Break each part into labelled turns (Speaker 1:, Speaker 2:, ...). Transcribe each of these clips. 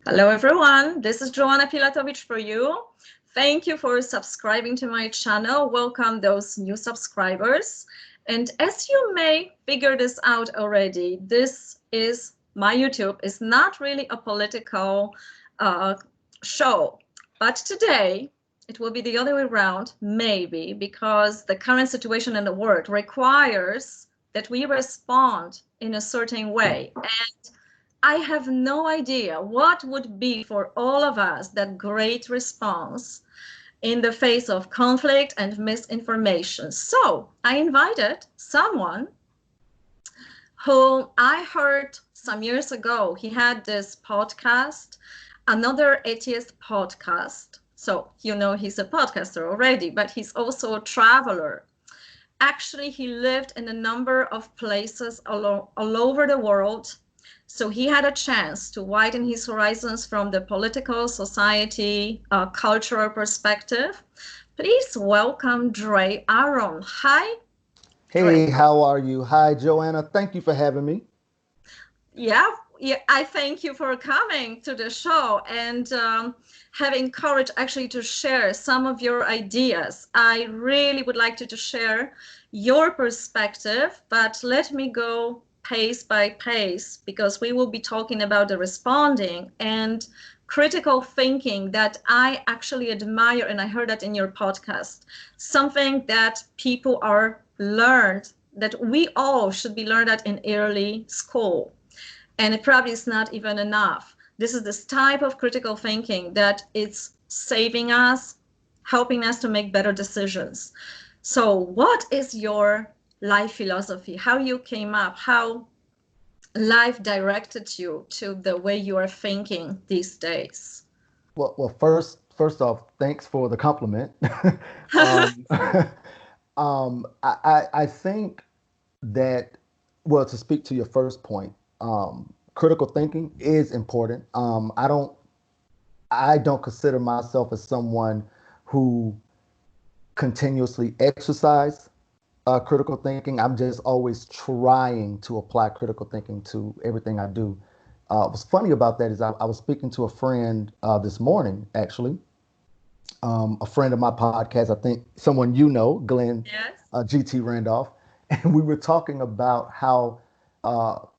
Speaker 1: Hello, everyone. This is Joanna Pilatowicz for you. Thank you for subscribing to my channel. Welcome those new subscribers. And as you may figure this out already, this is my YouTube. It's not really a political show, but today it will be the other way around, maybe, because the current situation in the world requires that we respond in a certain way. And I have no idea what would be for all of us that great response in the face of conflict and misinformation. So I invited someone who I heard some years ago. He had this podcast, Another Ath podcast. So you know he's a podcaster already, but he's also a traveler. Actually, he lived in a number of places all over the world. So he had a chance to widen his horizons from the political, society, cultural perspective. Please welcome Drey Aaron. Hi.
Speaker 2: Hey,
Speaker 1: Drey.
Speaker 2: how are you? Hi, Joanna. Thank you for having me.
Speaker 1: Yeah, I thank you for coming to the show and having courage actually to share some of your ideas. I really would like to share your perspective, but let me go pace by pace, because we will be talking about the responding and critical thinking that I actually admire, and I heard that in your podcast, something that people are learned, that we all should be learned at in early school. And it probably is not even enough. This is this type of critical thinking that it's saving us, helping us to make better decisions. So what is your life philosophy? How you came up, how life directed you to the way you are thinking these days?
Speaker 2: Well, first off, thanks for the compliment. um, I think that, well, to speak to your first point, critical thinking is important. I don't consider myself as someone who continuously exercise critical thinking. I'm just always trying to apply critical thinking to everything I do. What's funny about that is I was speaking to a friend this morning, actually, a friend of my podcast, I think someone you know, Glenn,
Speaker 1: Yes.
Speaker 2: GT Randolph, and we were talking about how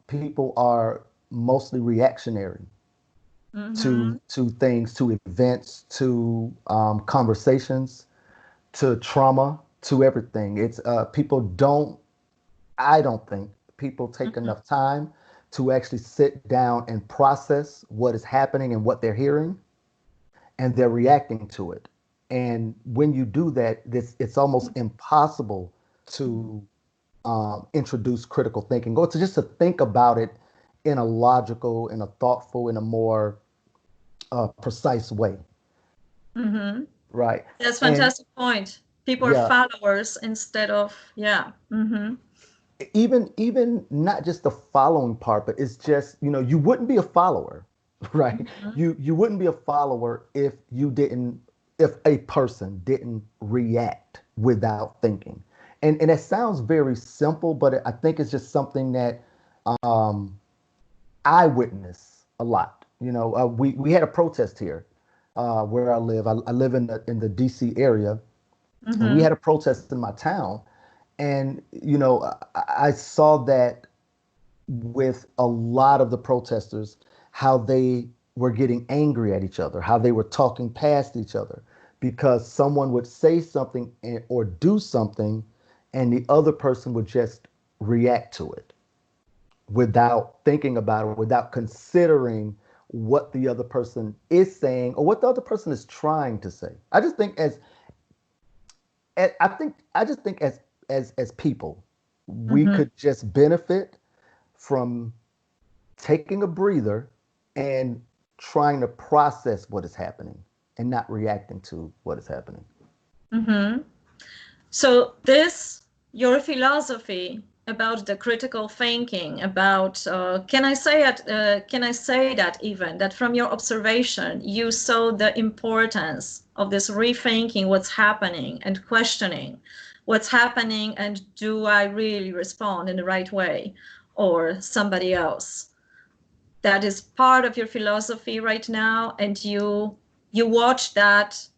Speaker 2: people are mostly reactionary
Speaker 1: Mm-hmm.
Speaker 2: to things, to events, to conversations, to trauma, to everything. It's people don't. I don't think people take
Speaker 1: Mm-hmm.
Speaker 2: enough time to actually sit down and process what is happening and what they're hearing, and they're reacting to it. And when you do that, it's almost impossible to introduce critical thinking, or to just to think about it in a logical, in a thoughtful, in a more precise way,
Speaker 1: Mm-hmm.
Speaker 2: right?
Speaker 1: That's
Speaker 2: And
Speaker 1: fantastic point. People are
Speaker 2: yeah,
Speaker 1: followers instead of, yeah. Mm-hmm.
Speaker 2: even not just the following part, but it's just, you wouldn't be a follower, right?
Speaker 1: Mm-hmm.
Speaker 2: You wouldn't be a follower if a person didn't react without thinking. And it sounds very simple, but I think it's just something that um, I witness a lot. We had a protest here where I live. I live in the DC area, and we
Speaker 1: Mm-hmm.
Speaker 2: had a protest in my town. And I saw that with a lot of the protesters, how they were getting angry at each other, how they were talking past each other, because someone would say something or do something, and the other person would just react to it without thinking about it, without considering what the other person is saying or what the other person is trying to say. I just think as people, we
Speaker 1: Mm-hmm.
Speaker 2: could just benefit from taking a breather and trying to process what is happening and not reacting to what is happening.
Speaker 1: Mm-hmm. So this, your philosophy about the critical thinking, about can I say that even that from your observation you saw the importance of this rethinking what's happening and questioning what's happening, and do I really respond in the right way or somebody else? that is part of your philosophy right now, and you watch that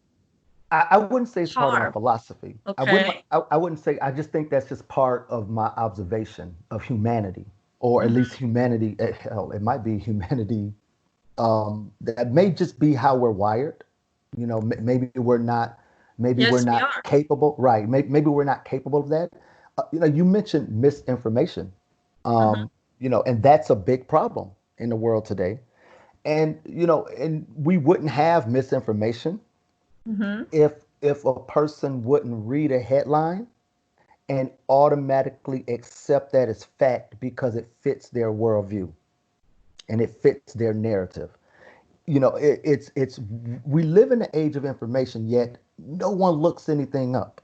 Speaker 2: I wouldn't say it's part of my
Speaker 1: harm?
Speaker 2: philosophy.
Speaker 1: Okay.
Speaker 2: I wouldn't say, I just think that's just part of my observation of humanity, or at least
Speaker 1: Mhm.
Speaker 2: humanity. Hell, it might be humanity. That may just be how we're wired. You know, maybe we're
Speaker 1: Yes, we
Speaker 2: not
Speaker 1: are.
Speaker 2: capable, right? Maybe we're not capable of that. You know, you mentioned misinformation.
Speaker 1: Mhm.
Speaker 2: Um, you know, and that's a big problem in the world today. And you know, and we wouldn't have misinformation
Speaker 1: Mhm.
Speaker 2: if a person wouldn't read a headline and automatically accept that as fact because it fits their worldview and it fits their narrative. You know, it's we live in the age of information, yet no one looks anything up.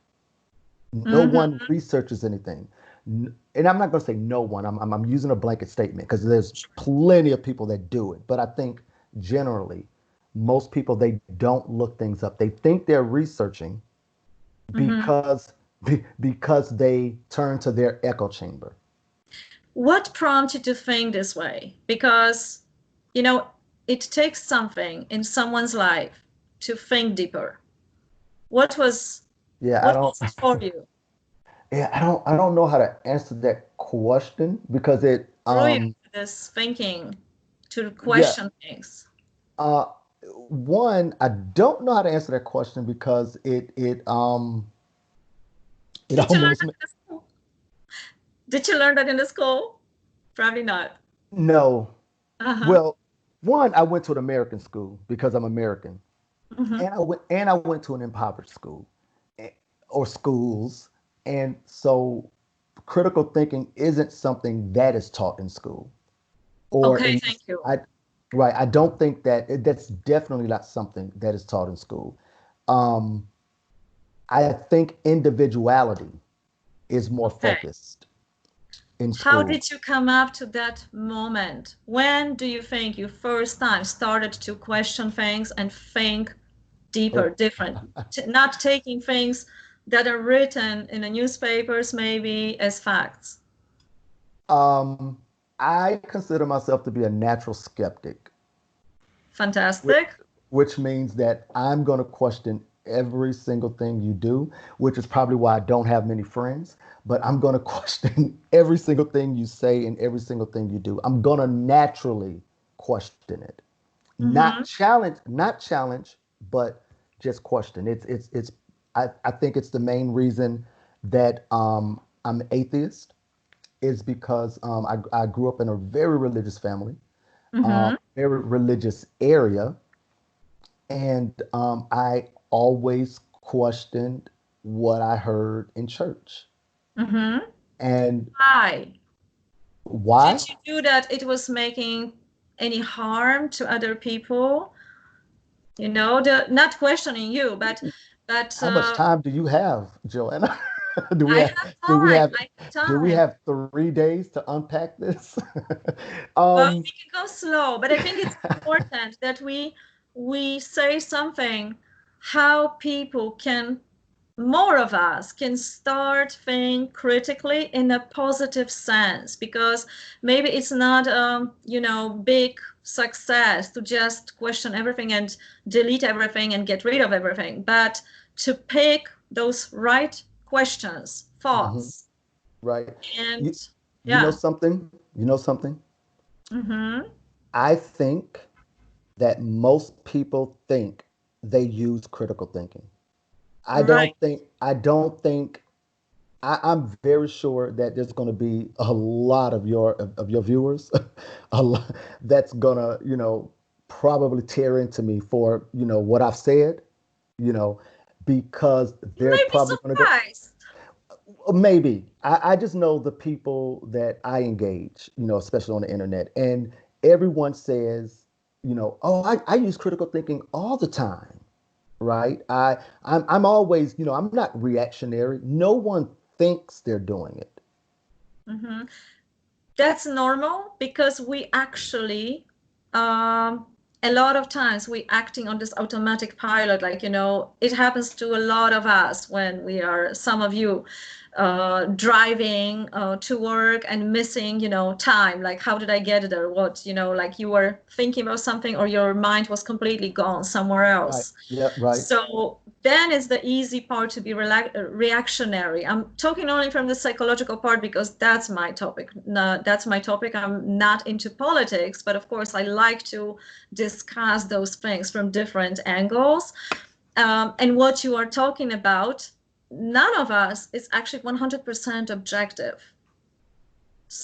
Speaker 2: No
Speaker 1: Mhm.
Speaker 2: one researches anything. And I'm not going to say no one. I'm using a blanket statement because there's plenty of people that do it. But I think generally, most people, they don't look things up. They think they're researching
Speaker 1: Mhm.
Speaker 2: because they turn to their echo chamber.
Speaker 1: What prompted you to think this way? Because, you know, it takes something in someone's life to think deeper. What was
Speaker 2: Yeah,
Speaker 1: what was it for you?
Speaker 2: I don't know how to answer that question because it
Speaker 1: Drew you to this thinking, to
Speaker 2: yeah
Speaker 1: question things?
Speaker 2: uh one, I don't know how to answer that question because it
Speaker 1: Did you learn
Speaker 2: almost
Speaker 1: that in the school? Did you learn that in the school? Probably not.
Speaker 2: no.
Speaker 1: Uh-huh.
Speaker 2: Well, one, I went to an American school because I'm American,
Speaker 1: Hmm.
Speaker 2: and I went to an impoverished school, eh, or schools, and so critical thinking isn't something that is taught in school, or
Speaker 1: Okay,
Speaker 2: at
Speaker 1: thank
Speaker 2: least
Speaker 1: you.
Speaker 2: I, right. I don't think that's definitely not something that is taught in school. Um, I think individuality is more
Speaker 1: Okay.
Speaker 2: focused in
Speaker 1: How
Speaker 2: school.
Speaker 1: did you come up to that moment? When do you think you first time started to question things and think deeper,
Speaker 2: Oh,
Speaker 1: different, not taking things that are written in the newspapers maybe as facts?
Speaker 2: um, I consider myself to be a natural skeptic, which,
Speaker 1: Fantastic.
Speaker 2: which means that I'm going to question every single thing you do, which is probably why I don't have many friends. But I'm going to question every single thing you say and every single thing you do. I'm going to naturally question it,
Speaker 1: Mm-hmm.
Speaker 2: not challenge, but just question. I think it's the main reason that I'm atheist is because I grew up in a very religious family,
Speaker 1: Mm-hmm.
Speaker 2: very religious area, and I always questioned what I heard in church.
Speaker 1: Mm-hmm.
Speaker 2: And
Speaker 1: Why?
Speaker 2: why?
Speaker 1: Did you do that? It was making any harm to other people? You know, the not questioning you, but
Speaker 2: How much time do you have, Joanna? do we
Speaker 1: I
Speaker 2: have
Speaker 1: have
Speaker 2: do we
Speaker 1: time.
Speaker 2: have
Speaker 1: I have
Speaker 2: do we
Speaker 1: time.
Speaker 2: have 3 days to unpack this?
Speaker 1: Well,
Speaker 2: um,
Speaker 1: we can go slow, but I think it's important that we say something how people can, more of us can start think critically in a positive sense, because maybe it's not you know, big success to just question everything and delete everything and get rid of everything, but to pick those right questions,
Speaker 2: mhm,
Speaker 1: thoughts,
Speaker 2: right.
Speaker 1: and
Speaker 2: You know
Speaker 1: yeah.
Speaker 2: something? You know something?
Speaker 1: Mm-hmm.
Speaker 2: I think that most people think they use critical thinking.
Speaker 1: Right.
Speaker 2: I don't think I'm very sure that there's going to be a lot of your viewers, a lot, that's gonna, you know, probably tear into me for, you know, what I've said, you know, because
Speaker 1: You
Speaker 2: they're
Speaker 1: may be
Speaker 2: probably going to go,
Speaker 1: surprised.
Speaker 2: maybe. I just know the people that I engage, you know, especially on the internet, and everyone says, you know, oh, I use critical thinking all the time, right? I'm always, you know, I'm not reactionary. No one thinks they're doing it.
Speaker 1: Mm-hmm. That's normal because we actually, um, a lot of times we acting on this automatic pilot, like, you know, it happens to a lot of us when we are, some of you, driving to work and missing, time. Like, how did I get there? What, like you were thinking about something or your mind was completely gone somewhere
Speaker 2: Right.
Speaker 1: else.
Speaker 2: Yeah. Right.
Speaker 1: So then it's the easy part to be reactionary. I'm talking only from the psychological part because that's my topic. No, that's my topic. I'm not into politics, but of course I like to discuss those things from different angles. And what you are talking about, none of us is actually 100% objective.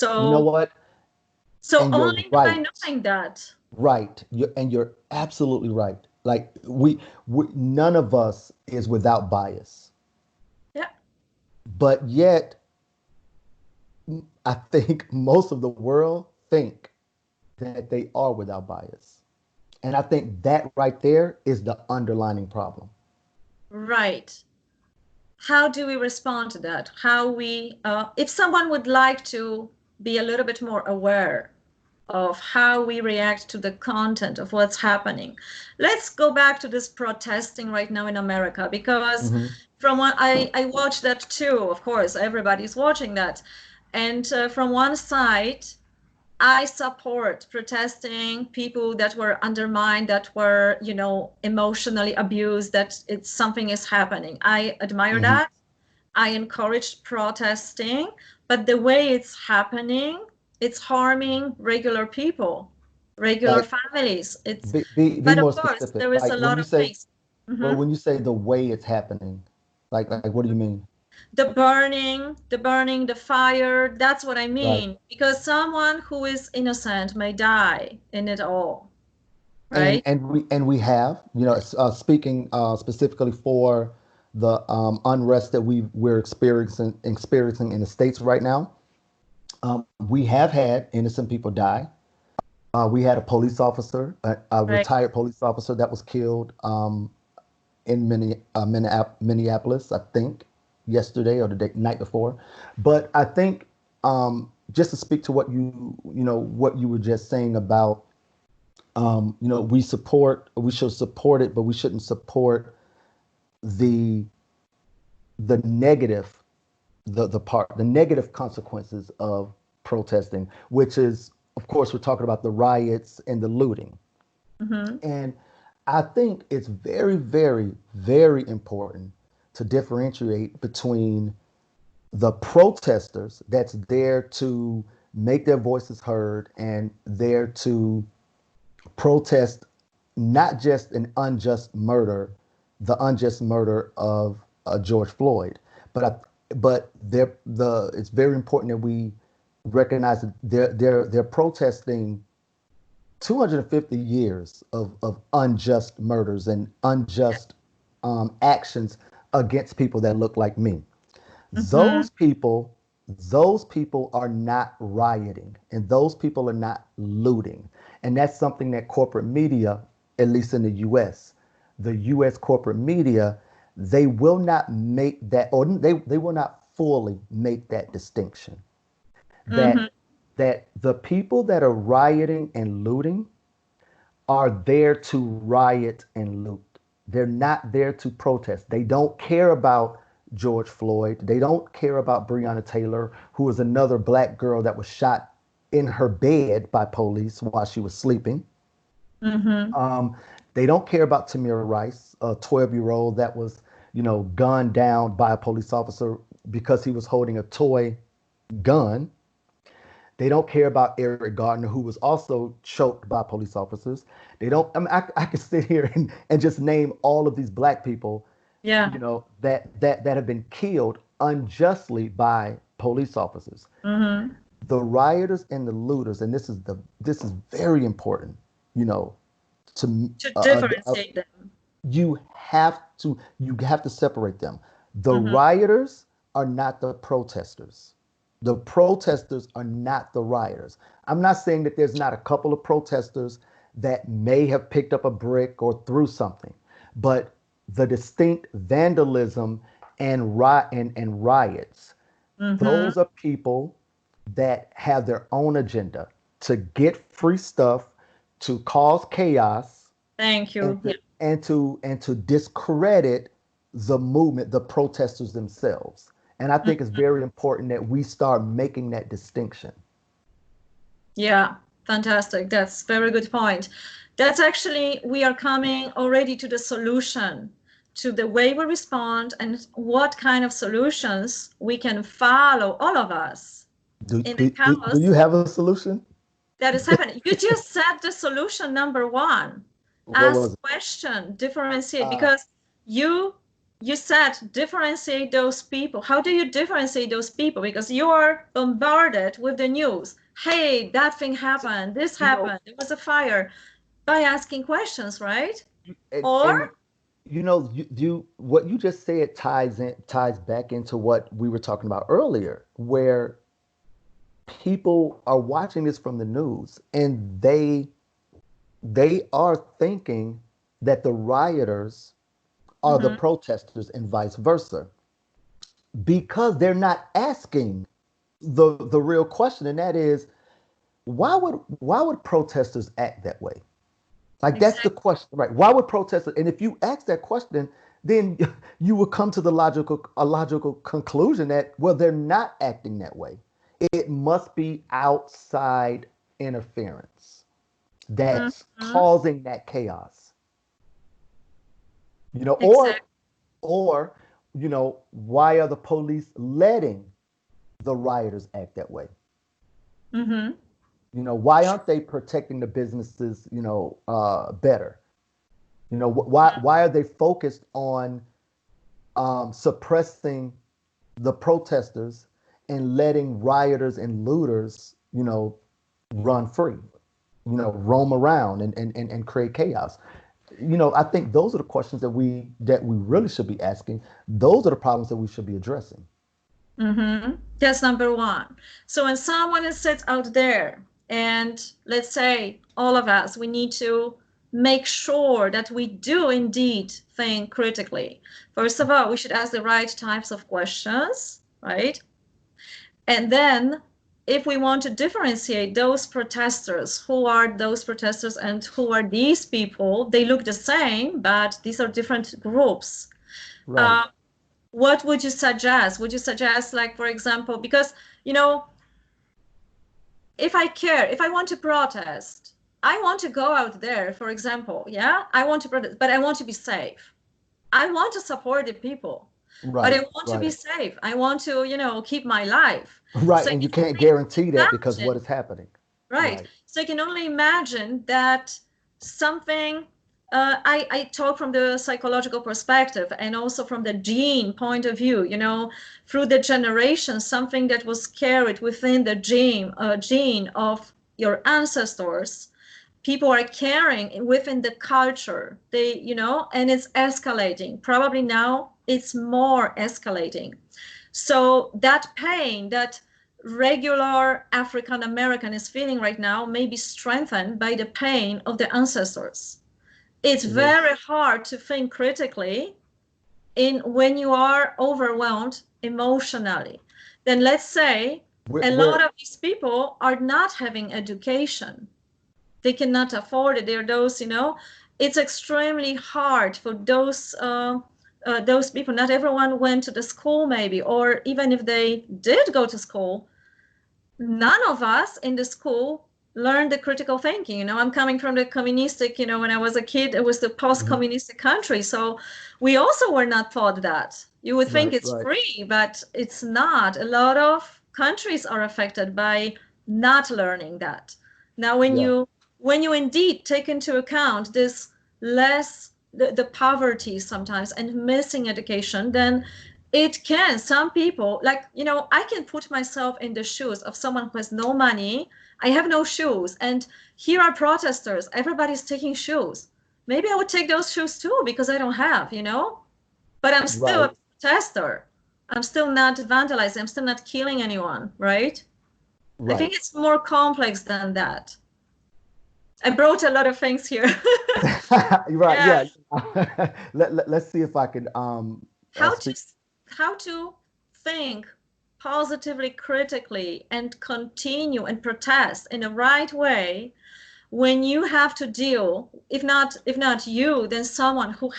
Speaker 2: You know
Speaker 1: So,
Speaker 2: what?
Speaker 1: so
Speaker 2: And you're
Speaker 1: only by
Speaker 2: right.
Speaker 1: knowing that.
Speaker 2: Right. You're absolutely right. Like we none of us is without bias,
Speaker 1: Yeah.
Speaker 2: but yet I think most of the world think that they are without bias. And I think that right there is the underlining problem.
Speaker 1: Right. How do we respond to that? If someone would like to be a little bit more aware of how we react to the content of what's happening, let's go back to this protesting right now in America, because
Speaker 2: Hmm.
Speaker 1: from what I watched that too, of course, everybody's watching that. And from one side, I support protesting people that were undermined, that were, emotionally abused, that it's something is happening. I admire
Speaker 2: Hmm.
Speaker 1: that. I encourage protesting, but the way it's happening, it's harming regular people, regular
Speaker 2: Like
Speaker 1: families.
Speaker 2: be
Speaker 1: But of
Speaker 2: more
Speaker 1: course,
Speaker 2: specific.
Speaker 1: there is a
Speaker 2: Like when
Speaker 1: lot
Speaker 2: you
Speaker 1: of
Speaker 2: say,
Speaker 1: things.
Speaker 2: well,
Speaker 1: Mhm.
Speaker 2: when you say the way it's happening, like what do you mean?
Speaker 1: The burning, the fire, that's what I
Speaker 2: Right.
Speaker 1: mean. Because someone who is innocent may die in it all,
Speaker 2: And
Speaker 1: right?
Speaker 2: we have, speaking specifically for the unrest that we're experiencing in the states right now. We have had innocent people die. We had a police officer, a
Speaker 1: Right.
Speaker 2: retired police officer that was killed in Minneapolis, I think, yesterday or the night before. But I think just to speak to what you were just saying about we should support it, but we shouldn't support the the negative the negative consequences of protesting, which is, of course, we're talking about the riots and the looting.
Speaker 1: Hmm.
Speaker 2: And I think it's very, very, very important to differentiate between the protesters that's there to make their voices heard and there to protest not just the unjust murder of George Floyd, but it's very important that we recognize that they're protesting 250 years of unjust murders and unjust actions against people that look like me.
Speaker 1: Hmm.
Speaker 2: Those people, those people are not rioting and those people are not looting. And that's something that corporate media, at least in the US corporate media, they will not make that, or they will not fully make that distinction.
Speaker 1: Hmm.
Speaker 2: That the people that are rioting and looting are there to riot and loot. They're not there to protest. They don't care about George Floyd. They don't care about Breonna Taylor, who was another black girl that was shot in her bed by police while she was sleeping.
Speaker 1: Hmm.
Speaker 2: Um, they don't care about Tamir Rice, a 12-year-old that was, gunned down by a police officer because he was holding a toy gun. They don't care about Eric Gardner, who was also choked by police officers. They don't. I mean, I could sit here and just name all of these black people,
Speaker 1: Yeah.
Speaker 2: that have been killed unjustly by police officers.
Speaker 1: Hmm.
Speaker 2: The rioters and the looters, and this is very important, you know, to
Speaker 1: To differentiate them.
Speaker 2: you have to separate them. The
Speaker 1: Hmm.
Speaker 2: rioters are not the protesters. The protesters are not the rioters. I'm not saying that there's not a couple of protesters that may have picked up a brick or threw something, but the distinct vandalism and riots,
Speaker 1: Hmm.
Speaker 2: those are people that have their own agenda to get free stuff, to cause chaos,
Speaker 1: Thank
Speaker 2: and
Speaker 1: you. Yeah.
Speaker 2: to discredit the movement, the protesters themselves. And I think it's very important that we start making that distinction.
Speaker 1: Yeah, fantastic. That's a very good point. That's actually, we are coming already to the solution, to the way we respond and what kind of solutions we can follow, all of us,
Speaker 2: Do,
Speaker 1: in the
Speaker 2: do, do, do
Speaker 1: chaos
Speaker 2: you have a solution?
Speaker 1: that is happening. You just said the solution number one.
Speaker 2: What
Speaker 1: Ask
Speaker 2: was it?
Speaker 1: question, differentiate,
Speaker 2: Uh,
Speaker 1: because you said differentiate those people. How do you differentiate those people? Because you are bombarded with the news. Hey, that thing happened, this
Speaker 2: you know,
Speaker 1: happened, there was a fire, by asking questions, right?
Speaker 2: and
Speaker 1: Or
Speaker 2: you know, what you just said ties back into what we were talking about earlier, where people are watching this from the news and they are thinking that the rioters are the
Speaker 1: mhm,
Speaker 2: protesters and vice versa because they're not asking the real question, and that is why would protesters act that way? Like that's the
Speaker 1: exactly.
Speaker 2: question, right? Why would protesters? And if you ask that question, then you would come to a logical conclusion that, well, they're not acting that way. It must be outside interference that's
Speaker 1: Mhm,
Speaker 2: causing that chaos. You know,
Speaker 1: exactly.
Speaker 2: or why are the police letting the rioters act that way?
Speaker 1: Mhm.
Speaker 2: Why aren't they protecting the businesses, better? Why are they focused on suppressing the protesters and letting rioters and looters, run free, roam around and create chaos? I think those are the questions that we really should be asking. Those are the problems that we should be addressing.
Speaker 1: That's number one. So when someone is sits out there, and let's say all of us, we need to make sure that we do indeed think critically. First of all, we should ask the right types of questions, right? And then if we want to differentiate those protesters, who are those protesters and who are these people, they look the same, but these are different groups.
Speaker 2: Right.
Speaker 1: Uh, what would you suggest? Would you suggest, like, for example, because, you know, if I care, if I want to protest, I want to go out there, for example, yeah, I want to protest, but I want to be safe. I want to support the people, but I
Speaker 2: Right.
Speaker 1: want to be
Speaker 2: Right.
Speaker 1: safe. I want to, keep my life.
Speaker 2: Right.
Speaker 1: So I
Speaker 2: And you
Speaker 1: can
Speaker 2: can't
Speaker 1: only
Speaker 2: guarantee that because what
Speaker 1: imagine,
Speaker 2: is happening.
Speaker 1: right?
Speaker 2: Right.
Speaker 1: So I can only imagine that something, I talk from the psychological perspective and also from the gene point of view, through the generations, something that was carried within the gene of your ancestors. People are carrying within the culture, and it's escalating. Probably now it's more escalating. So that pain that regular African American is feeling right now may be strengthened by the pain of the ancestors. It's
Speaker 2: Well,
Speaker 1: very hard to think critically in when you are overwhelmed emotionally. Then let's say a lot
Speaker 2: where
Speaker 1: of these people are not having education. They cannot afford it. They're those, it's extremely hard for those people. Not everyone went to the school, maybe, or even if they did go to school, none of us in the school learned the critical thinking. I'm coming from the communistic, when I was a kid, it was the
Speaker 2: Mhm.
Speaker 1: post-communistic country. So we also were not taught that. You would think
Speaker 2: Right,
Speaker 1: it's
Speaker 2: right.
Speaker 1: free, but it's not. A lot of countries are affected by not learning that. Now, when
Speaker 2: Yeah.
Speaker 1: you indeed take into account this less the poverty sometimes and missing education, then it can, some people, like, I can put myself in the shoes of someone who has no money. I have no shoes, and here are protesters, everybody's taking shoes. Maybe I would take those shoes too, because I don't have, but I'm still
Speaker 2: Right,
Speaker 1: a protester. I'm still not vandalizing, I'm still not killing anyone, right? I
Speaker 2: right.
Speaker 1: think it's more complex than that. I brought a lot of things here.
Speaker 2: Right,
Speaker 1: Yeah.
Speaker 2: yeah. Let's see if I can
Speaker 1: how to
Speaker 2: speak.
Speaker 1: how to think positively, critically, and continue and protest in the right way when you have to deal, if not you, then someone who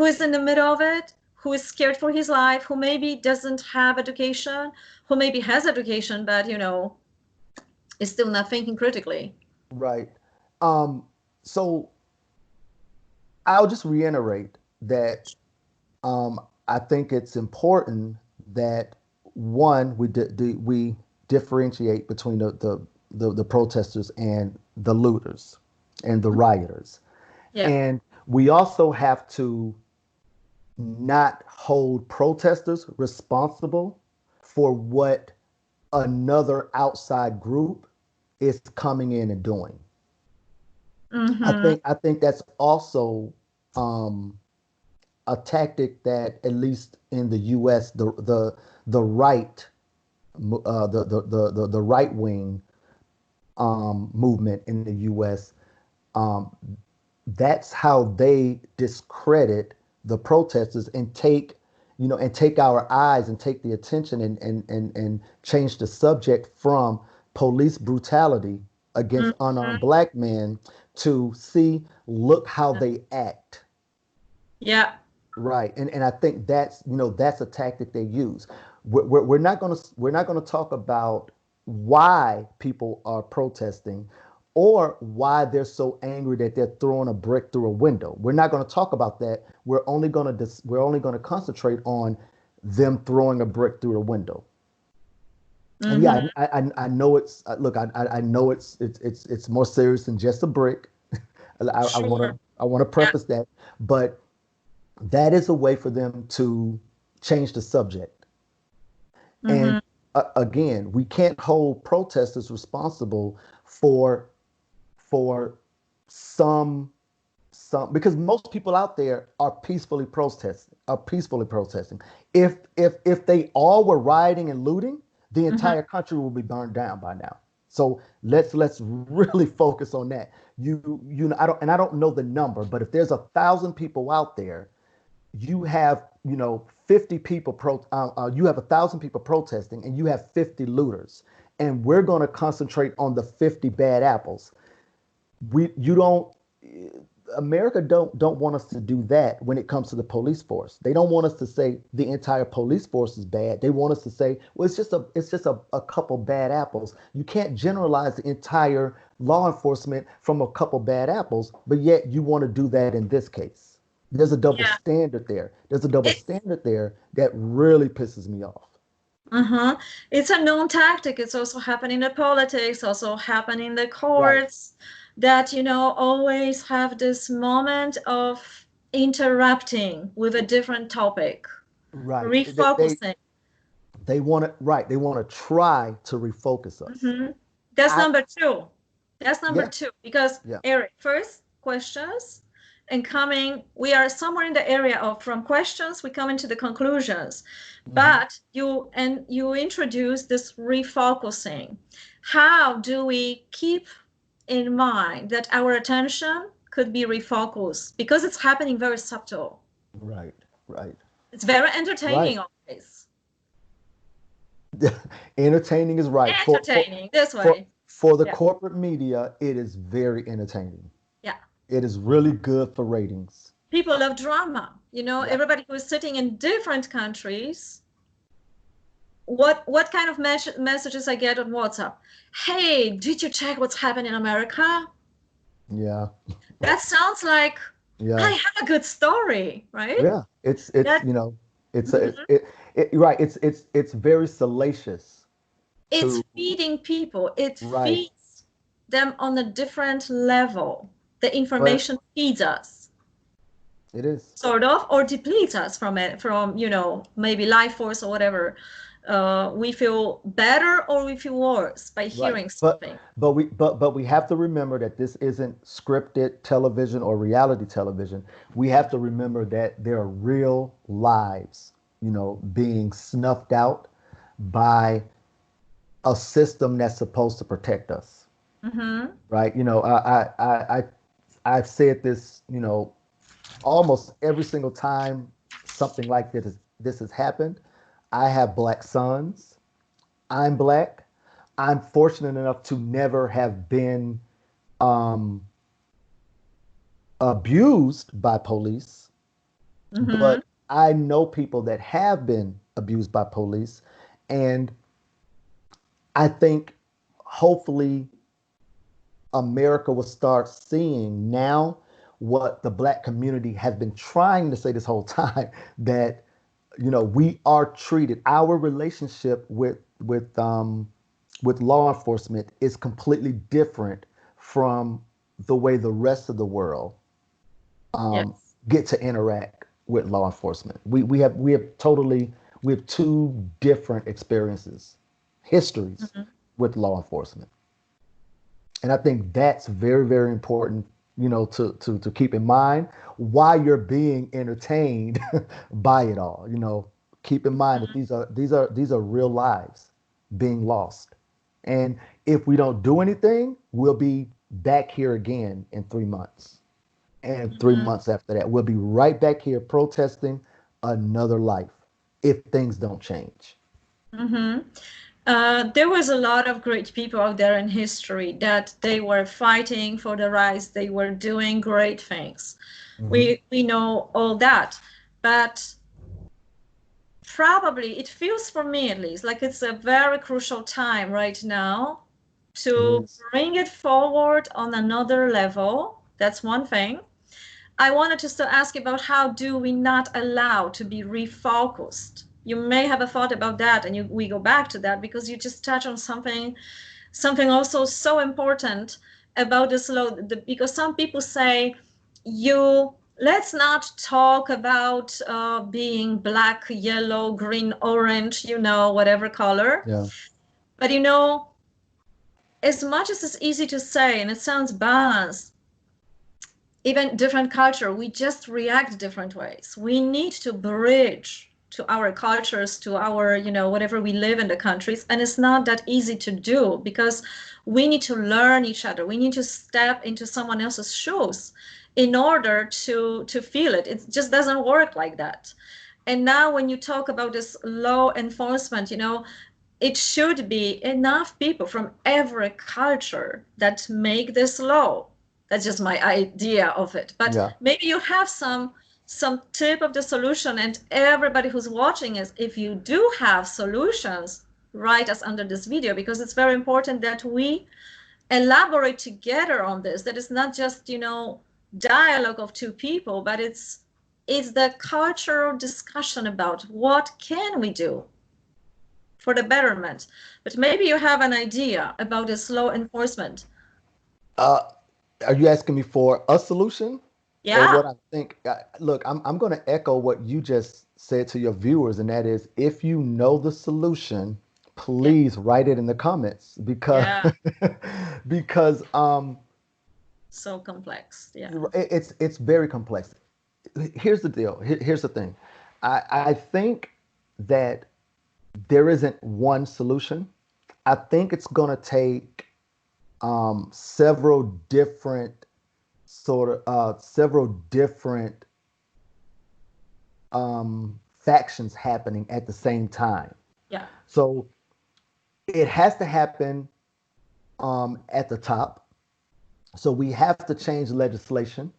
Speaker 1: is in the middle of it, who is scared for his life, who maybe doesn't have education, who maybe has education, but, you know, is still not thinking critically.
Speaker 2: Right. So I'll just reiterate that I think it's important that one, we differentiate between the protesters and the looters and the rioters.
Speaker 1: Yeah.
Speaker 2: And we also have to not hold protesters responsible for what another outside group is coming in and doing.
Speaker 1: Mm-hmm.
Speaker 2: I think that's also um, a tactic that, at least in the U.S., the right the right wing movement in the U.S. Um, that's how they discredit the protesters and take, and take our eyes and take the attention and change the subject from police brutality against unarmed
Speaker 1: Mm-hmm.
Speaker 2: black men to see, look how they act.
Speaker 1: Yeah.
Speaker 2: Right, and I think that's, that's a tactic they use. We're not gonna talk about why people are protesting, or why they're so angry that they're throwing a brick through a window. We're not going to talk about that. We're only gonna concentrate on them throwing a brick through a window. And
Speaker 1: Mm-hmm.
Speaker 2: yeah, I know it's look, I know it's more serious than just a brick. I want
Speaker 1: Sure.
Speaker 2: to I want to
Speaker 1: Yeah.
Speaker 2: preface that, but that is a way for them to change the subject.
Speaker 1: Mm-hmm.
Speaker 2: And again, we can't hold protesters responsible for for some because most people out there are peacefully protesting. If they all were rioting and looting, the
Speaker 1: Mm-hmm.
Speaker 2: entire country will be burned down by now. So let's really focus on that. I don't know the number, but if there's 1,000 people out there, you have 50 people you have 1,000 people protesting, and you have 50 looters, and we're going to concentrate on the 50 bad apples. We you don't America don't want us to do that when it comes to the police force. They don't want us to say the entire police force is bad. They want us to say, well, it's just a couple bad apples. You can't generalize the entire law enforcement from a couple bad apples, but yet you want to do that in this case. There's a double
Speaker 1: Yeah.
Speaker 2: standard there. There's a double
Speaker 1: It's
Speaker 2: standard there that really pisses me off.
Speaker 1: uh-huh. It's a known tactic. It's also happening in the politics, also happening in the
Speaker 2: Right,
Speaker 1: courts, that, you know, always have this moment of interrupting with a different topic,
Speaker 2: right.
Speaker 1: refocusing.
Speaker 2: They want to right. They want to try to refocus us.
Speaker 1: Hmm. That's
Speaker 2: I
Speaker 1: number two. That's number
Speaker 2: Yeah,
Speaker 1: two. Because
Speaker 2: yeah.
Speaker 1: Eric, first questions, and coming, we are somewhere in the area of from questions, we come into the conclusions.
Speaker 2: Hmm.
Speaker 1: But you introduce this refocusing. How do we keep in mind that our attention could be refocused? Because it's happening very subtle.
Speaker 2: Right, right,
Speaker 1: It's very
Speaker 2: right.
Speaker 1: entertaining always.
Speaker 2: Entertaining is right.
Speaker 1: Entertaining this
Speaker 2: For
Speaker 1: way.
Speaker 2: for the
Speaker 1: Yeah.
Speaker 2: corporate media, it is very entertaining.
Speaker 1: Yeah.
Speaker 2: It is really good for ratings.
Speaker 1: People love drama. You know,
Speaker 2: Yeah.
Speaker 1: everybody who is sitting in different countries, what kind of messages I get on WhatsApp? Hey, did you check what's happening in America?
Speaker 2: Yeah.
Speaker 1: That sounds like I
Speaker 2: Yeah.
Speaker 1: have a good story, right?
Speaker 2: Yeah. It's
Speaker 1: That
Speaker 2: it's a,
Speaker 1: mhm.
Speaker 2: right. It's very salacious
Speaker 1: It's
Speaker 2: to
Speaker 1: feeding people. It
Speaker 2: right.
Speaker 1: feeds them on a different level. The
Speaker 2: But
Speaker 1: information feeds us,
Speaker 2: it is.
Speaker 1: sort of, or depletes us from it, from, you know, maybe life force or whatever. We feel better or we feel worse by
Speaker 2: Right.
Speaker 1: hearing
Speaker 2: But
Speaker 1: something.
Speaker 2: we have to remember that this isn't scripted television or reality television. We have to remember that there are real lives, being snuffed out by a system that's supposed to protect us.
Speaker 1: Hmm.
Speaker 2: Right. I've said this, almost every single time something like this has happened. I have black sons. I'm black. I'm fortunate enough to never have been um, abused by police,
Speaker 1: Hmm.
Speaker 2: but I know people that have been abused by police, and I think hopefully America will start seeing now what the black community has been trying to say this whole time, that we are treated, our relationship with law enforcement is completely different from the way the rest of the world
Speaker 1: Yes.
Speaker 2: get to interact with law enforcement. We have two different experiences, histories
Speaker 1: Mhm.
Speaker 2: with law enforcement. And I think that's very, very important, to keep in mind while you're being entertained by it all. Keep in mind that these are real lives being lost. And if we don't do anything, we'll be back here again in 3 months. And three
Speaker 1: Mhm.
Speaker 2: months after that, we'll be right back here protesting another life if things don't change.
Speaker 1: Mhm. There was a lot of great people out there in history that they were fighting for the rights. They were doing great things.
Speaker 2: Hmm.
Speaker 1: We know all that, but probably it feels for me at least like it's a very crucial time right now
Speaker 2: It
Speaker 1: to
Speaker 2: is.
Speaker 1: bring it forward on another level. That's one thing. I wanted to still ask about how do we not allow to be refocused? You may have a thought about that, and we go back to that because you just touch on something also so important about this law. Because some people say you let's not talk about being black, yellow, green, orange, whatever color.
Speaker 2: Yeah.
Speaker 1: But as much as it's easy to say and it sounds balanced, even different culture, we just react different ways. We need to bridge to our cultures, to our, whatever we live in the countries. And it's not that easy to do because we need to learn each other. We need to step into someone else's shoes in order to feel it. It just doesn't work like that. And now when you talk about this law enforcement, it should be enough people from every culture that make this law. That's just my idea of it. But
Speaker 2: Yeah.
Speaker 1: maybe you have some tip of the solution, and everybody who's watching is, if you do have solutions, write us under this video because it's very important that we elaborate together on this. That is not just dialogue of two people, but it's the cultural discussion about what can we do for the betterment. But maybe you have an idea about this law enforcement.
Speaker 2: Uh, are you asking me for a solution or
Speaker 1: Yeah,
Speaker 2: what I think? Look, I'm going to echo what you just said to your viewers, and that is, if you know the solution,
Speaker 1: yeah,
Speaker 2: please write it in the comments because
Speaker 1: yeah.
Speaker 2: because
Speaker 1: So complex. Yeah.
Speaker 2: it's very complex. Here's the deal. Here's the thing. I think that there isn't one solution. I think it's going to take several different several different factions happening at the same time.
Speaker 1: Yeah.
Speaker 2: So it has to happen at the top. So we have to change legislation.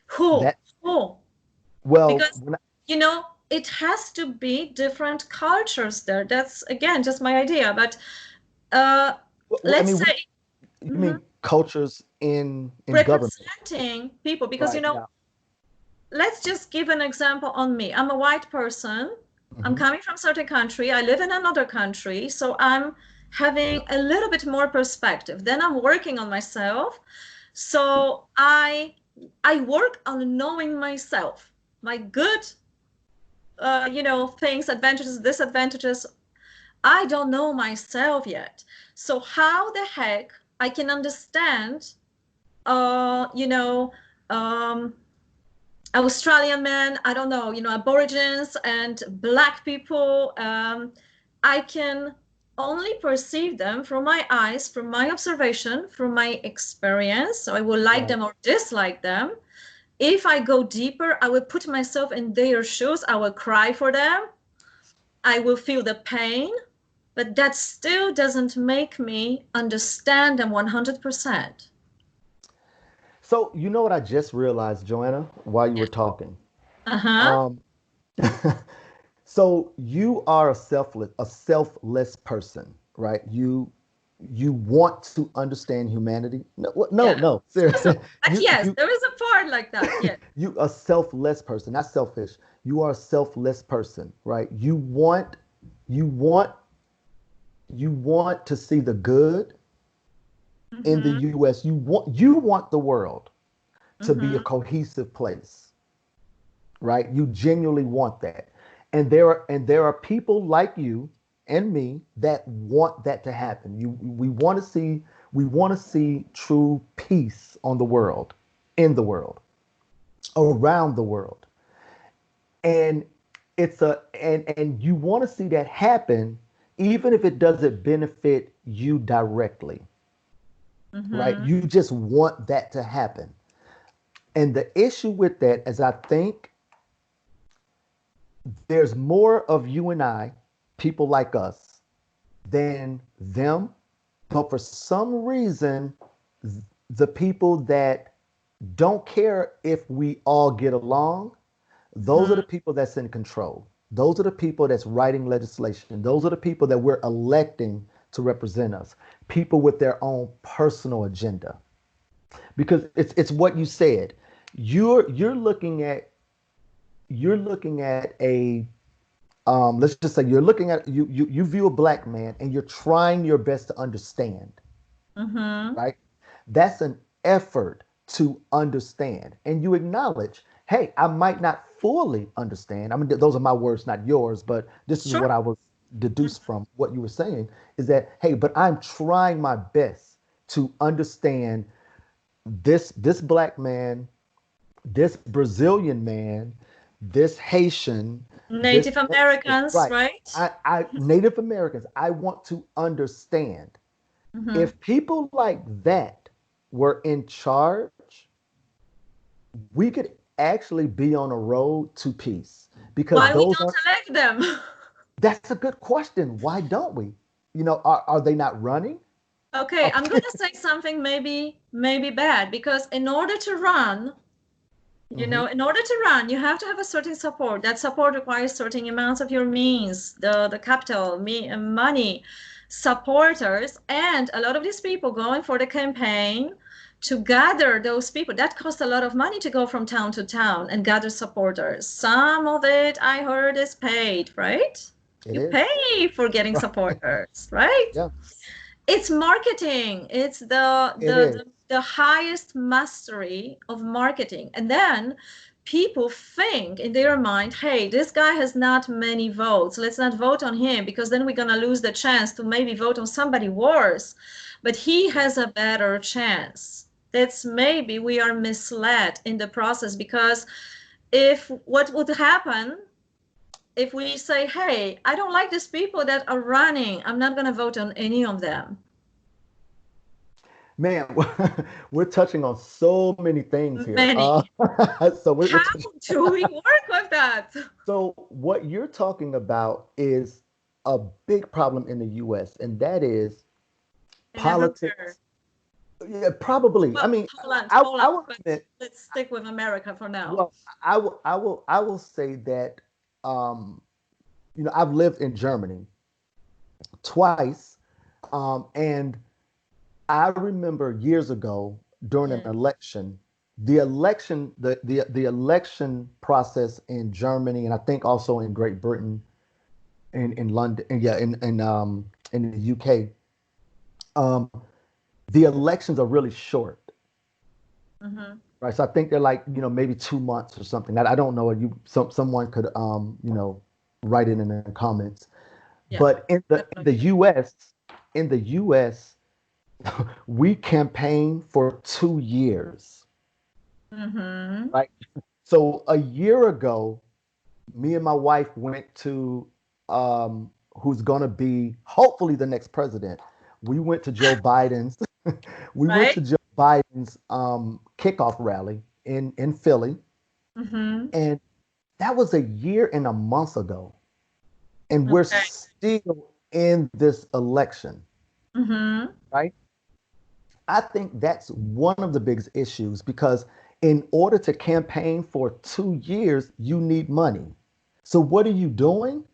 Speaker 1: Who?
Speaker 2: That
Speaker 1: Who?
Speaker 2: well,
Speaker 1: Because, it has to be different cultures there. That's, again, just my idea. But uh,
Speaker 2: I
Speaker 1: let's
Speaker 2: mean,
Speaker 1: say,
Speaker 2: you
Speaker 1: mhm,
Speaker 2: mean cultures in government,
Speaker 1: representing people, because,
Speaker 2: right? Yeah.
Speaker 1: let's just give an example on me. I'm a white person. I'm
Speaker 2: Hmm.
Speaker 1: coming from a certain country. I live in another country. So I'm having a little bit more perspective. Then I'm working on myself. So I work on knowing myself, my good, things, advantages, disadvantages. I don't know myself yet. So how the heck I can understand, uh, you know, um, Australian men, I don't know, Aborigines and Black people. I can only perceive them from my eyes, from my observation, from my experience. So I will like
Speaker 2: Right.
Speaker 1: them or dislike them. If I go deeper, I will put myself in their shoes. I will cry for them. I will feel the pain, but that still doesn't make me understand them 100%.
Speaker 2: So you know what I just realized, Joanna, while you were talking?
Speaker 1: Uh-huh.
Speaker 2: Um, so you are a selfless person, right? You want to understand humanity. No, no,
Speaker 1: Yeah.
Speaker 2: no.
Speaker 1: So,
Speaker 2: Seriously,
Speaker 1: but
Speaker 2: you
Speaker 1: yes,
Speaker 2: you
Speaker 1: there is a part like that. Yeah.
Speaker 2: you a selfless person, not selfish. You are a selfless person, right? You want you want to see the good in the
Speaker 1: Mm-hmm.
Speaker 2: US. You want the world to be a
Speaker 1: Mm-hmm.
Speaker 2: cohesive place, right? You genuinely want that. And there are people like you and me that want that to happen. We want to see true peace on the world, in the world, around the world. And and you want to see that happen even if it doesn't benefit you directly, right?
Speaker 1: Mm-hmm.
Speaker 2: You just want that to happen. And the issue with that is I think there's more of you and I, people like us, than them. But for some reason, the people that don't care if we all get along, those are
Speaker 1: Mm-hmm.
Speaker 2: the people that's in control. Those are the people that's writing legislation. Those are the people that we're electing to represent us. People with their own personal agenda. Because it's what you said. You're looking at a let's just say you're looking at you view a black man and you're trying your best to understand,
Speaker 1: Mm-hmm.
Speaker 2: right? That's an effort to understand, and you acknowledge, hey, I might not fully understand. I mean, those are my words, not yours, but this is
Speaker 1: Sure.
Speaker 2: what I was deduced from what you were saying, is that, hey, but I'm trying my best to understand this black man, this Brazilian man, this Haitian, this
Speaker 1: Native Americans,
Speaker 2: right.
Speaker 1: right?
Speaker 2: I Native Americans, I want to understand.
Speaker 1: Mm-hmm.
Speaker 2: If people like that were in charge, we could actually be on a road to peace, because
Speaker 1: Why we
Speaker 2: those
Speaker 1: don't
Speaker 2: are
Speaker 1: elect them?
Speaker 2: that's a good question. Why don't we? Are they not running?
Speaker 1: Okay,
Speaker 2: Are-
Speaker 1: I'm gonna say something maybe bad because in order to run,
Speaker 2: Mhm.
Speaker 1: in order to run, you have to have a certain support. That support requires certain amounts of your means, the capital, money, supporters, and a lot of these people going for the campaign to gather those people. That costs a lot of money to go from town to town and gather supporters. Some of it I heard is paid, right?
Speaker 2: It
Speaker 1: You
Speaker 2: is.
Speaker 1: pay for getting
Speaker 2: Right.
Speaker 1: supporters, right?
Speaker 2: Yeah,
Speaker 1: It's marketing. It's
Speaker 2: it is.
Speaker 1: the highest mastery of marketing. And then people think in their mind, hey, this guy has not many votes, let's not vote on him because then we're going to lose the chance to maybe vote on somebody worse, but he has a better chance. That's maybe we are misled in the process, because if what would happen if we say, hey, I don't like these people that are running, I'm not going to vote on any of them.
Speaker 2: Man, we're touching on so many things here.
Speaker 1: Many.
Speaker 2: So we're
Speaker 1: How
Speaker 2: touching.
Speaker 1: do we work with that?
Speaker 2: So what you're talking about is a big problem in the U.S., and that is
Speaker 1: And everywhere.
Speaker 2: politics. Yeah, probably. I
Speaker 1: Well,
Speaker 2: mean,
Speaker 1: Poland,
Speaker 2: I
Speaker 1: Poland,
Speaker 2: will
Speaker 1: but
Speaker 2: admit,
Speaker 1: let's stick with America for now.
Speaker 2: well, I will say that, um, I've lived in Germany twice, and I remember years ago during an
Speaker 1: Yeah.
Speaker 2: election, the election process in Germany, and I think also in Great Britain, in London, and yeah, in the UK, um, the elections are really short,
Speaker 1: Hmm.
Speaker 2: right? So I think they're like, maybe 2 months or something. I don't know. Someone could write it in the comments.
Speaker 1: Yeah.
Speaker 2: But in the in the
Speaker 1: Definitely.
Speaker 2: US, in the US, we campaigned for 2 years,
Speaker 1: Hmm.
Speaker 2: right? So a year ago, me and my wife went to, who's gonna be hopefully the next president. We went to Joe Biden's. We went
Speaker 1: Right?
Speaker 2: to Joe Biden's kickoff rally in Philly,
Speaker 1: Hmm.
Speaker 2: and that was a year and a month ago, and we're
Speaker 1: Okay.
Speaker 2: still in this election,
Speaker 1: Hmm.
Speaker 2: right? I think that's one of the biggest issues, because In order to campaign for 2 years, you need money. So what are you doing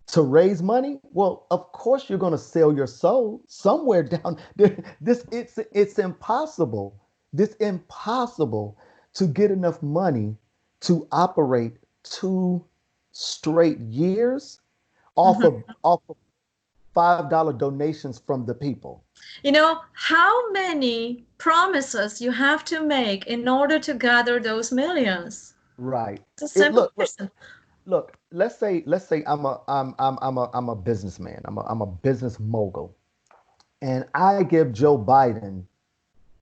Speaker 2: to raise money? Well, of course you're going to sell your soul somewhere down there. It's impossible. This impossible to get enough money to operate 2 straight years off of $5 donations from the people.
Speaker 1: You know, how many promises you have to make in order to gather those millions?
Speaker 2: Right.
Speaker 1: It's a
Speaker 2: It
Speaker 1: simple
Speaker 2: look look
Speaker 1: question.
Speaker 2: look. Let's say I'm a businessman. I'm a business mogul, and I give Joe Biden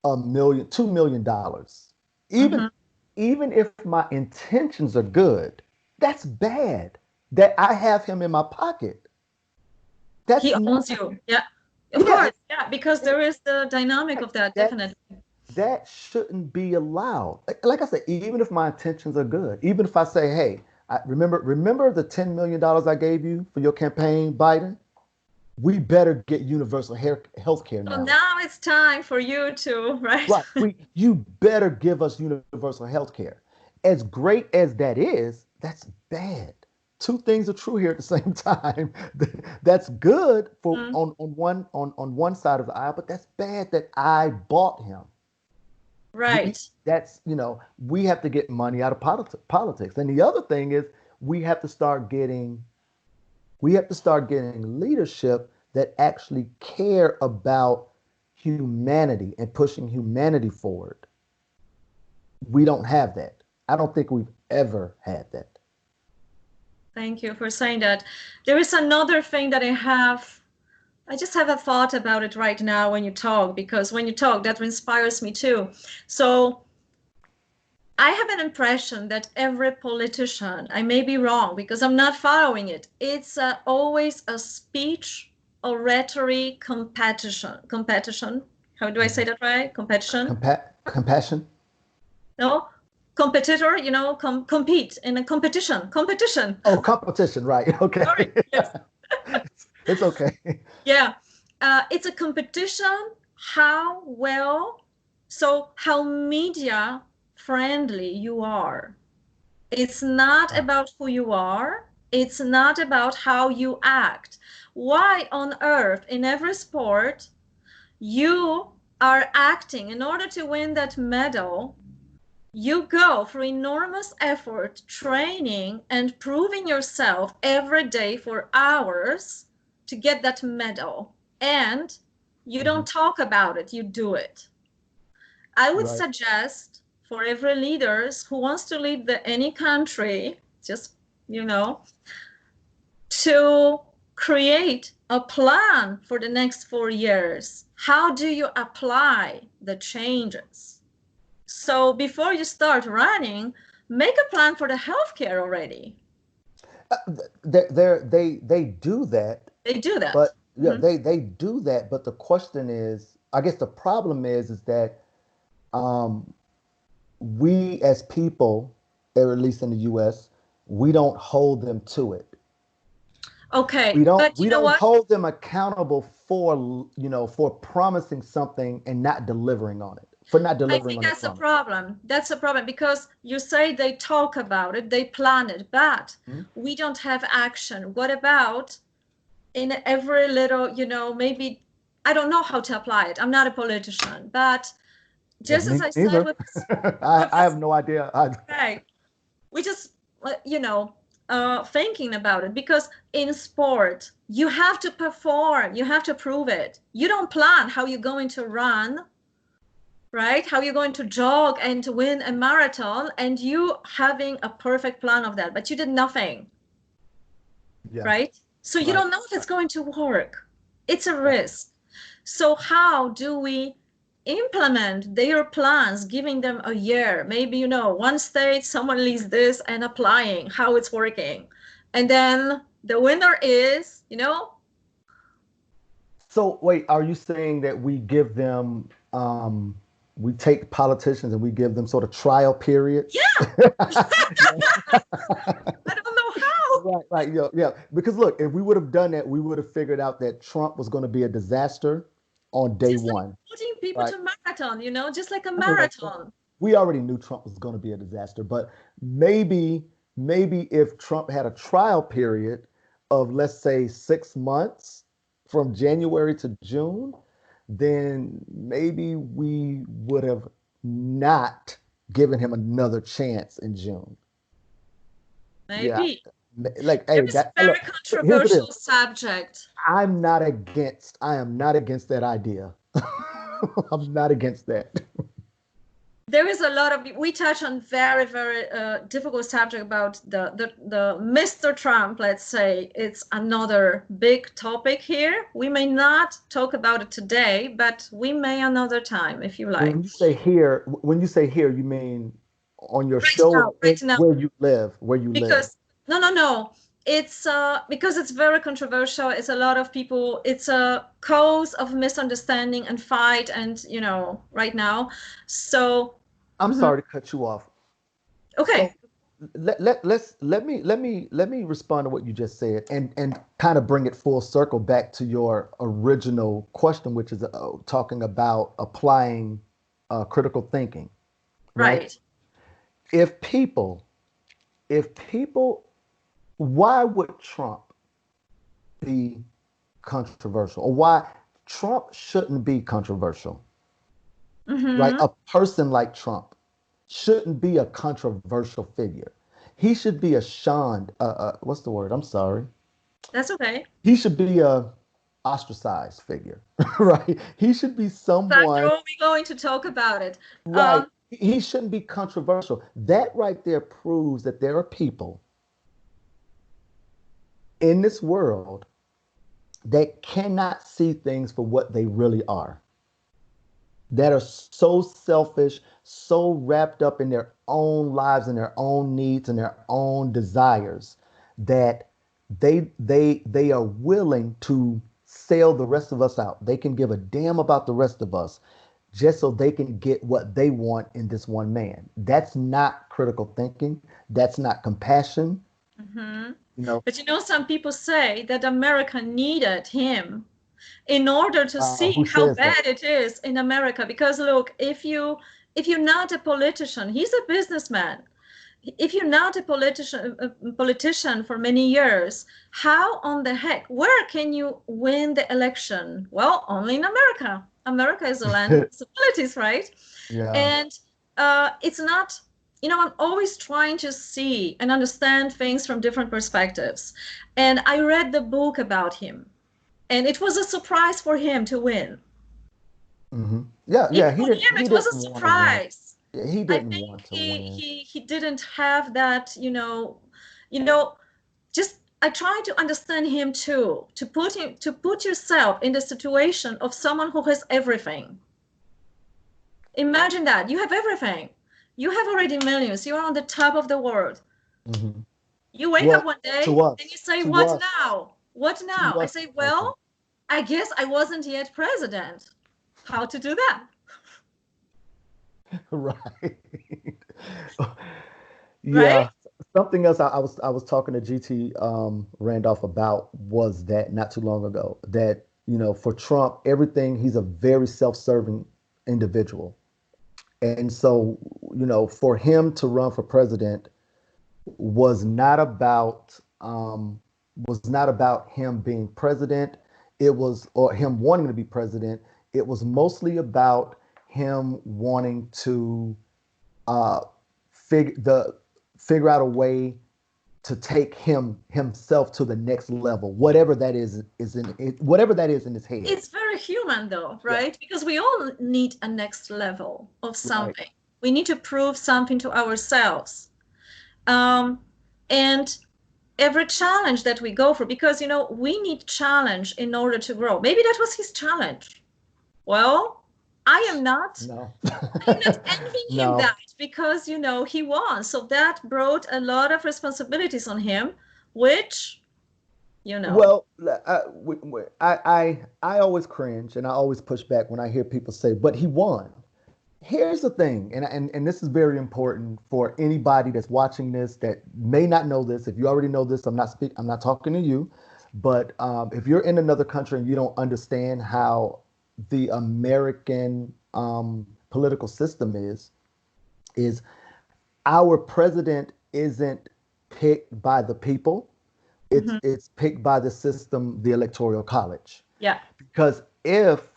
Speaker 2: $2 million. Even
Speaker 1: Mhm.
Speaker 2: even if my intentions are good, that's bad. That I have him in my pocket. That's
Speaker 1: He
Speaker 2: not.
Speaker 1: owns you. Yeah, of
Speaker 2: Yeah.
Speaker 1: course. Yeah, because there is the dynamic of that,
Speaker 2: That
Speaker 1: definitely.
Speaker 2: that shouldn't be allowed. Like I said, even if my intentions are good, even if I say, "Hey, remember the $10 million I gave you for your campaign, Biden? We better get universal health care
Speaker 1: So
Speaker 2: now.
Speaker 1: now it's time for you to, right?
Speaker 2: Right? You better give us universal health care." As great as that is, that's bad. Two things are true here at the same time. That's good for
Speaker 1: Mm,
Speaker 2: on one side of the aisle, but that's bad that I bought him. we
Speaker 1: right.
Speaker 2: that's we have to get money out of politics. And the other thing is we have to start getting leadership that actually care about humanity and pushing humanity forward. We don't have that. I don't think we've ever had that.
Speaker 1: Thank you for saying that. There is another thing that I just have a thought about it right now when you talk, because when you talk, that inspires me too. So I have an impression that every politician, I may be wrong because I'm not following it, it's always a speech oratory competition. How do I say
Speaker 2: Mhm.
Speaker 1: that right? Competition?
Speaker 2: Compassion.
Speaker 1: No? Competitor, compete in a competition.
Speaker 2: Oh, competition, right.
Speaker 1: Sorry.
Speaker 2: Okay.
Speaker 1: Yes.
Speaker 2: It's okay.
Speaker 1: Yeah. It's a competition. How well, so how media friendly you are. It's not about who you are. It's not about how you act. Why on earth, in every sport, you are acting in order to win that medal? You go through enormous effort, training, and proving yourself every day for hours to get that medal. And you
Speaker 2: Mhm.
Speaker 1: don't talk about it, you do it. I would
Speaker 2: Right.
Speaker 1: suggest for every leaders who wants to lead any country, just, you know, to create a plan for the next 4 years. How do you apply the changes? So before you start running, make a plan for the healthcare already.
Speaker 2: Uh, they do that,
Speaker 1: They do that.
Speaker 2: but yeah,
Speaker 1: Mhm.
Speaker 2: they do that. But the question is, I guess the problem is that um, we as people, or at least in the U.S., we don't hold them to it.
Speaker 1: Okay,
Speaker 2: We don't
Speaker 1: but you
Speaker 2: we
Speaker 1: know
Speaker 2: don't
Speaker 1: what?
Speaker 2: hold them accountable for promising something and not delivering on it, for not
Speaker 1: I
Speaker 2: delivering
Speaker 1: think
Speaker 2: on their
Speaker 1: that's a
Speaker 2: promise.
Speaker 1: problem. That's a problem because you say they talk about it, they plan it, but
Speaker 2: Mhm.
Speaker 1: we don't have action. What about in every little, maybe I don't know how to apply it. I'm not a politician, but
Speaker 2: Yeah,
Speaker 1: just as
Speaker 2: me
Speaker 1: I said
Speaker 2: neither. I
Speaker 1: with
Speaker 2: have no idea.
Speaker 1: right, we just thinking about it because in sport you have to perform, you have to prove it. You don't plan how you're going to run, right? How you're going to jog and to win a marathon, and you having a perfect plan of that, but you did nothing,
Speaker 2: Yeah,
Speaker 1: right? So you
Speaker 2: right.
Speaker 1: don't know if it's going to work. It's a
Speaker 2: Right.
Speaker 1: risk. So how do we implement their plans, giving them a year? Maybe, one state, someone leads this and applying how it's working. And then the winner is,
Speaker 2: So wait, are you saying that we take politicians and we give them sort of trial periods?
Speaker 1: yeah, I don't know how.
Speaker 2: Right, right, yeah, yeah. Because look, if we would have done that, we would have figured out that Trump was going to be a disaster on day
Speaker 1: Just like
Speaker 2: one,
Speaker 1: putting people
Speaker 2: right?
Speaker 1: to marathon, just like a
Speaker 2: Right, right.
Speaker 1: marathon.
Speaker 2: we already knew Trump was going to be a disaster, but maybe if Trump had a trial period of, let's say, 6 months from January to June, then maybe we would have not given him another chance in June. Yeah,
Speaker 1: Maybe.
Speaker 2: like,
Speaker 1: There
Speaker 2: hey,
Speaker 1: is a
Speaker 2: that
Speaker 1: very
Speaker 2: look. Here's it is.
Speaker 1: controversial subject.
Speaker 2: I am not against that idea. I'm not against that.
Speaker 1: There is a lot of, we touch on very, very difficult subject about the Mr. Trump, let's say. It's another big topic here. We may not talk about it today, but we may another time if you like.
Speaker 2: When you say here, you mean on your
Speaker 1: Right
Speaker 2: show
Speaker 1: now,
Speaker 2: or
Speaker 1: right now.
Speaker 2: where you live.
Speaker 1: Because no, it's because it's very controversial. It's a lot of people. It's a cause of misunderstanding and fight, and right now. So
Speaker 2: I'm sorry to cut you off.
Speaker 1: okay,
Speaker 2: So let me respond to what you just said and kind of bring it full circle back to your original question, which is talking about applying critical thinking, right?
Speaker 1: right.
Speaker 2: If people, if people, why would Trump be controversial, or why Trump shouldn't be controversial, right? A person like Trump shouldn't be a controversial figure. He should be a shunned, what's the word? I'm sorry.
Speaker 1: That's okay.
Speaker 2: He should be a ostracized figure, right? He should be someone,
Speaker 1: Sandro, we're going to talk about it.
Speaker 2: right? He shouldn't be controversial. That right there proves that there are people in this world that cannot see things for what they really are, that are so selfish, so wrapped up in their own lives and their own needs and their own desires, that they are willing to sell the rest of us out. They can give a damn about the rest of us just so they can get what they want in this one man. That's not critical thinking. That's not compassion. You know,
Speaker 1: But some people say that America needed him in order to see
Speaker 2: who
Speaker 1: how
Speaker 2: says that?
Speaker 1: bad it is in America. Because look, if you're not a politician, he's a businessman. If you're not a politician for many years, how on the heck, where can you win the election? Well, only in America. America is a land of possibilities, right?
Speaker 2: Yeah.
Speaker 1: And it's not, I'm always trying to see and understand things from different perspectives. And I read the book about him, and it was a surprise for him to win.
Speaker 2: Yeah,
Speaker 1: Even
Speaker 2: yeah.
Speaker 1: for him,
Speaker 2: He
Speaker 1: it was a
Speaker 2: didn't want to win.
Speaker 1: surprise.
Speaker 2: Yeah, he
Speaker 1: I
Speaker 2: didn't
Speaker 1: think
Speaker 2: want to
Speaker 1: he
Speaker 2: win.
Speaker 1: he he didn't have that, you know, just I try to understand him too, to put yourself in the situation of someone who has everything. Imagine that you have everything. You have already millions. You are on the top of the world.
Speaker 2: hmm
Speaker 1: You wake up
Speaker 2: Well,
Speaker 1: one day
Speaker 2: to
Speaker 1: and you
Speaker 2: us,
Speaker 1: say,
Speaker 2: to
Speaker 1: "What
Speaker 2: us,
Speaker 1: now? What now?"
Speaker 2: to
Speaker 1: I
Speaker 2: us,
Speaker 1: say,
Speaker 2: okay.
Speaker 1: "Well, I guess I wasn't yet president. How to do that?"
Speaker 2: Right.
Speaker 1: Right?
Speaker 2: Yeah. Something else I was talking to GT Randolph about was that not too long ago that, for Trump, everything, he's a very self-serving individual. And so, for him to run for president was not about him being president. It was, or him wanting to be president. It was mostly about him wanting to uh, figure out a way to take himself to the next level, whatever that is in it, whatever that is in his head.
Speaker 1: It's very human though,
Speaker 2: Yeah,
Speaker 1: right? Because we all need a next level of
Speaker 2: right.
Speaker 1: something. We need to prove something to ourselves. Um, and every challenge that we go through, because we need challenge in order to grow. Maybe that was his challenge. Well, I am not
Speaker 2: No.
Speaker 1: I'm not envying him
Speaker 2: No.
Speaker 1: that, because he won. So that brought a lot of responsibilities on him, which you know.
Speaker 2: Well, I always cringe and I always push back when I hear people say, "But he won." Here's the thing, and this is very important for anybody that's watching this that may not know this. If you already know this, I'm not talking to you. But if you're in another country and you don't understand how the American political system is, is our president isn't picked by the people.
Speaker 1: Hmm.
Speaker 2: It's picked by the system, the electoral college.
Speaker 1: Yeah.
Speaker 2: Because if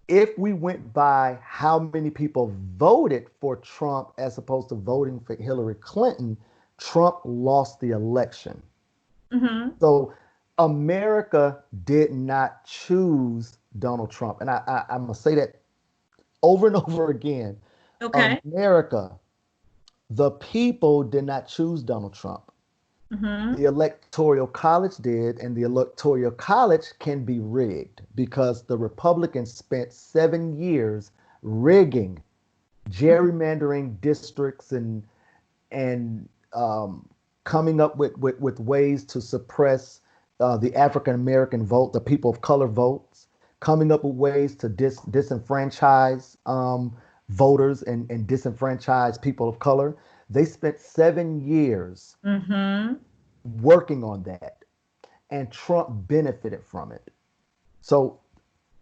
Speaker 2: if we went by how many people voted for Trump as opposed to voting for Hillary Clinton, Trump lost the election.
Speaker 1: Hmm.
Speaker 2: So America did not choose Donald Trump. And I'm going to say that over and over again.
Speaker 1: Okay.
Speaker 2: America, the people did not choose Donald Trump.
Speaker 1: Hmm.
Speaker 2: The electoral college did, and the electoral college can be rigged because the Republicans spent 7 years rigging, gerrymandering districts and coming up with ways to suppress the African American vote, the people of color votes, coming up with ways to disenfranchise voters and disenfranchise people of color. They spent 7 years
Speaker 1: Hmm.
Speaker 2: working on that, and Trump benefited from it. So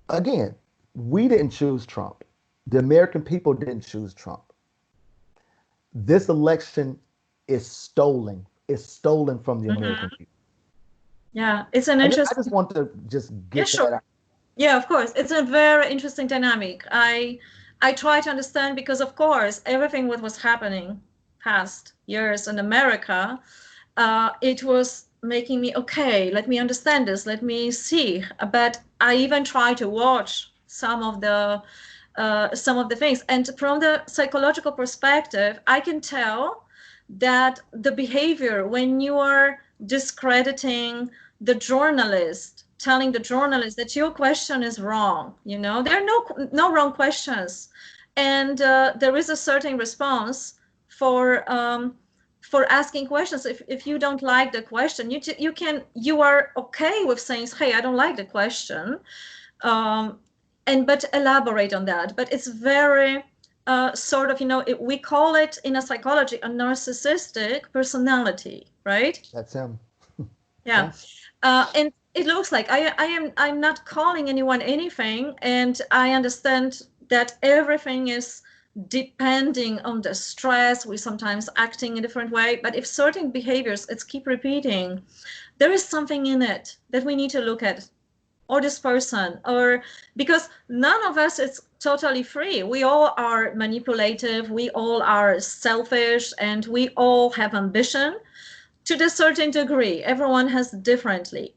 Speaker 2: again, we didn't choose Trump. The American people didn't choose Trump. This election is stolen. It's stolen from the American
Speaker 1: Hmm.
Speaker 2: people.
Speaker 1: Yeah, it's an
Speaker 2: I just
Speaker 1: interesting.
Speaker 2: want to just
Speaker 1: Yeah,
Speaker 2: get that
Speaker 1: sure.
Speaker 2: out.
Speaker 1: Yeah, of course. It's a very interesting dynamic. I try to understand because of course everything what was happening past years in America, it was making me okay, let me understand this, let me see. But I even try to watch some of the things. And from the psychological perspective, I can tell that the behavior when you are discrediting the journalist, telling the journalist that your question is wrong, there are no wrong questions, and there is a certain response for asking questions. If you don't like the question, you are okay with saying, hey, I don't like the question, um, and but elaborate on that. But it's very sort of, we call it in a psychology a narcissistic personality, right?
Speaker 2: That's him.
Speaker 1: Yeah.
Speaker 2: Yeah.
Speaker 1: And it looks like I'm not calling anyone anything, and I understand that everything is depending on the stress. We sometimes acting a different way, but if certain behaviors it's keep repeating, there is something in it that we need to look at, or this person, or because none of us is totally free. We all are manipulative, we all are selfish, and we all have ambition to a certain degree. Everyone has differently.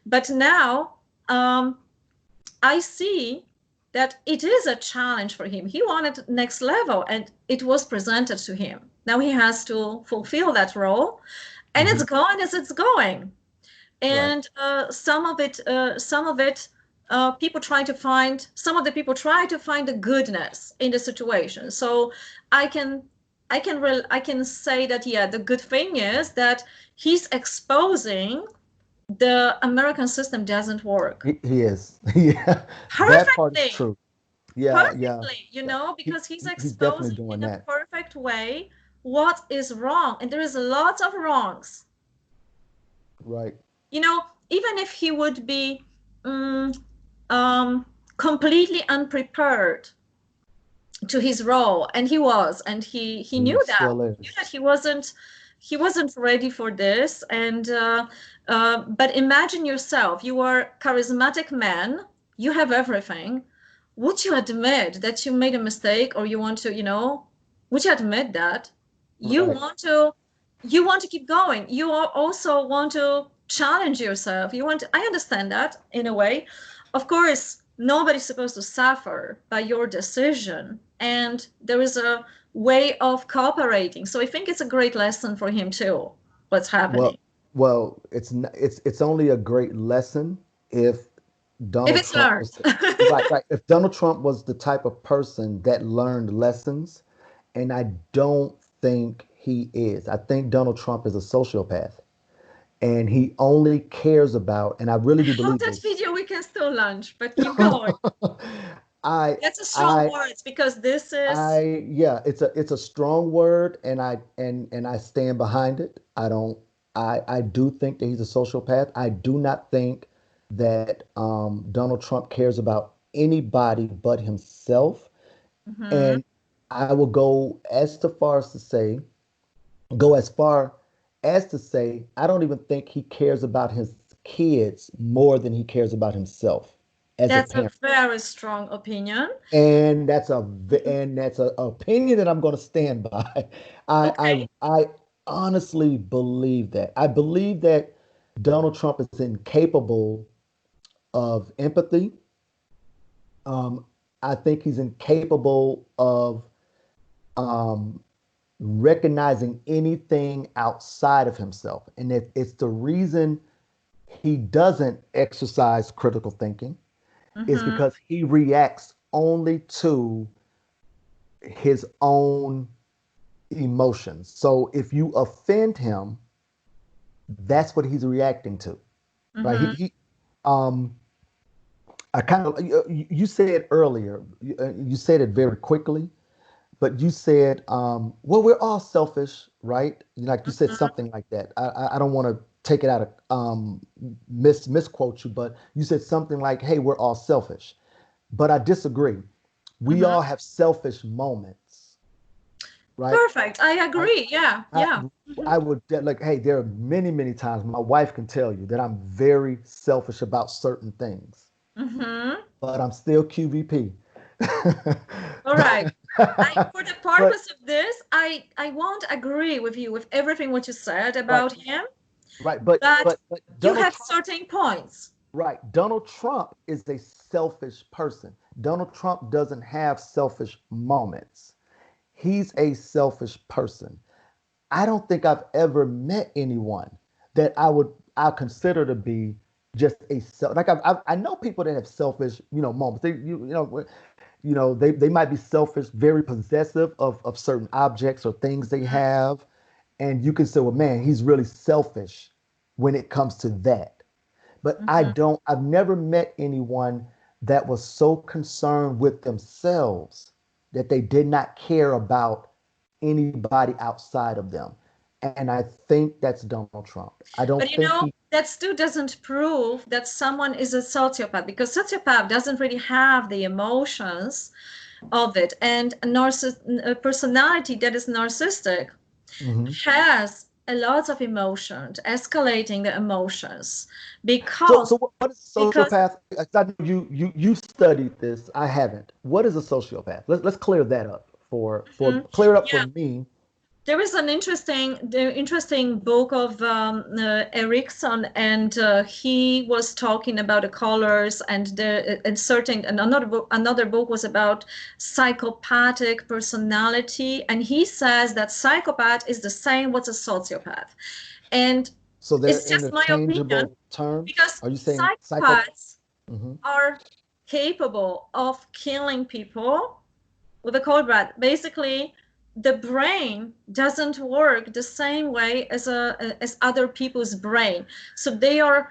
Speaker 1: But now I see that it is a challenge for him. He wanted next level, and it was presented to him. Now he has to fulfill that role, and
Speaker 2: Hmm.
Speaker 1: it's going as it's going.
Speaker 2: Right.
Speaker 1: And some of it, people try to find. Some of the people try to find the goodness in the situation. So I can, I can say that, yeah, the good thing is that he's exposing the American system doesn't work
Speaker 2: He is. Yeah. That part is
Speaker 1: perfectly,
Speaker 2: true. Yeah. Yeah.
Speaker 1: perfectly,
Speaker 2: Yeah.
Speaker 1: because he's
Speaker 2: He's definitely
Speaker 1: exposing
Speaker 2: doing
Speaker 1: in a
Speaker 2: that.
Speaker 1: perfect way what is wrong, and there is lots of wrongs.
Speaker 2: Right.
Speaker 1: Even if he would be mm, um, completely unprepared to his role, and he was, and he
Speaker 2: He
Speaker 1: knew that.
Speaker 2: still
Speaker 1: He knew
Speaker 2: is.
Speaker 1: that he wasn't ready for this. And but imagine yourself, you are a charismatic man, you have everything. Would you admit that you made a mistake, or you want to, would you admit that you
Speaker 2: Right.
Speaker 1: want to you want to keep going? You also want to challenge yourself. I understand that in a way. Of course, nobody's supposed to suffer by your decision, and there is a way of cooperating. So I think it's a great lesson for him too, what's happening.
Speaker 2: Well, it's only a great lesson if
Speaker 1: If
Speaker 2: Donald
Speaker 1: it's
Speaker 2: Trump
Speaker 1: learned.
Speaker 2: was right. If Donald Trump was the type of person that learned lessons, and I don't think he is. I think Donald Trump is a sociopath, and he only cares about, and I really
Speaker 1: I
Speaker 2: do
Speaker 1: hope
Speaker 2: believe
Speaker 1: that
Speaker 2: this.
Speaker 1: video we can still launch, but keep going.
Speaker 2: I
Speaker 1: That's a strong
Speaker 2: I
Speaker 1: words, because this is.
Speaker 2: yeah, it's a strong word, and I stand behind it. I don't I do think that he's a sociopath. I do not think that Donald Trump cares about anybody but himself.
Speaker 1: Mm-hmm.
Speaker 2: And I will go as far as to say, I don't even think he cares about his kids more than he cares about himself as a
Speaker 1: That's a
Speaker 2: parent.
Speaker 1: very strong opinion.
Speaker 2: And that's a opinion that I'm going to stand by.
Speaker 1: Okay.
Speaker 2: I honestly believe that. I believe that Donald Trump is incapable of empathy. Um, I think he's incapable of um, recognizing anything outside of himself. And it's the reason he doesn't exercise critical thinking is
Speaker 1: Mm-hmm.
Speaker 2: because he reacts only to his own emotions. So if you offend him, that's what he's reacting to, right?
Speaker 1: Mm-hmm.
Speaker 2: Um, I kind of, you said earlier, you said it very quickly, but you said, well, we're all selfish, right? Like you said
Speaker 1: Mm-hmm.
Speaker 2: something like that. I don't want to take it out of misquote you, but you said something like, hey, we're all selfish. But I disagree. We
Speaker 1: Mm-hmm.
Speaker 2: all have selfish moments, right?
Speaker 1: Perfect. I
Speaker 2: I,
Speaker 1: agree. Yeah.
Speaker 2: I,
Speaker 1: Yeah. Mm-hmm.
Speaker 2: I would like, hey, there are many, many times my wife can tell you that I'm very selfish about certain things,
Speaker 1: Mm-hmm.
Speaker 2: but I'm still QVP.
Speaker 1: All right. For the
Speaker 2: but
Speaker 1: purpose of this, I won't agree with you with everything what you said
Speaker 2: right,
Speaker 1: about him,
Speaker 2: right,
Speaker 1: but
Speaker 2: but
Speaker 1: you
Speaker 2: Donald
Speaker 1: have
Speaker 2: Trump,
Speaker 1: certain points.
Speaker 2: right? Donald Trump is a selfish person. Donald Trump doesn't have selfish moments. He's a selfish person. I don't think I've ever met anyone that I consider to be just a self. Like I know people that have selfish, moments. They might be selfish, very possessive of certain objects or things they have, and you can say, well, man, he's really selfish when it comes to that. But
Speaker 1: Mm-hmm.
Speaker 2: I've never met anyone that was so concerned with themselves that they did not care about anybody outside of them. And I think that's Donald Trump. I don't
Speaker 1: But you
Speaker 2: think
Speaker 1: know,
Speaker 2: he,
Speaker 1: that still doesn't prove that someone is a sociopath because sociopath doesn't really have the emotions of it. And a personality that is narcissistic
Speaker 2: Mhm.
Speaker 1: has a lot of emotions, escalating the emotions
Speaker 2: So
Speaker 1: because
Speaker 2: what is a
Speaker 1: because
Speaker 2: sociopath? I know you studied this. I haven't. What is a sociopath? Let's clear that up for
Speaker 1: mhm,
Speaker 2: clear it up for
Speaker 1: yeah,
Speaker 2: me.
Speaker 1: there is the interesting book of Erickson, and he was talking about the colors and the and certain. And another book was about psychopathic personality, and he says that psychopath is the same what a sociopath, and
Speaker 2: So they're
Speaker 1: it's just my opinion
Speaker 2: interchangeable terms.
Speaker 1: because
Speaker 2: Are you saying psycho?
Speaker 1: psychopaths
Speaker 2: Hmm.
Speaker 1: are capable of killing people with a cold breath. Basically, the brain doesn't work the same way as other people's brain. So they are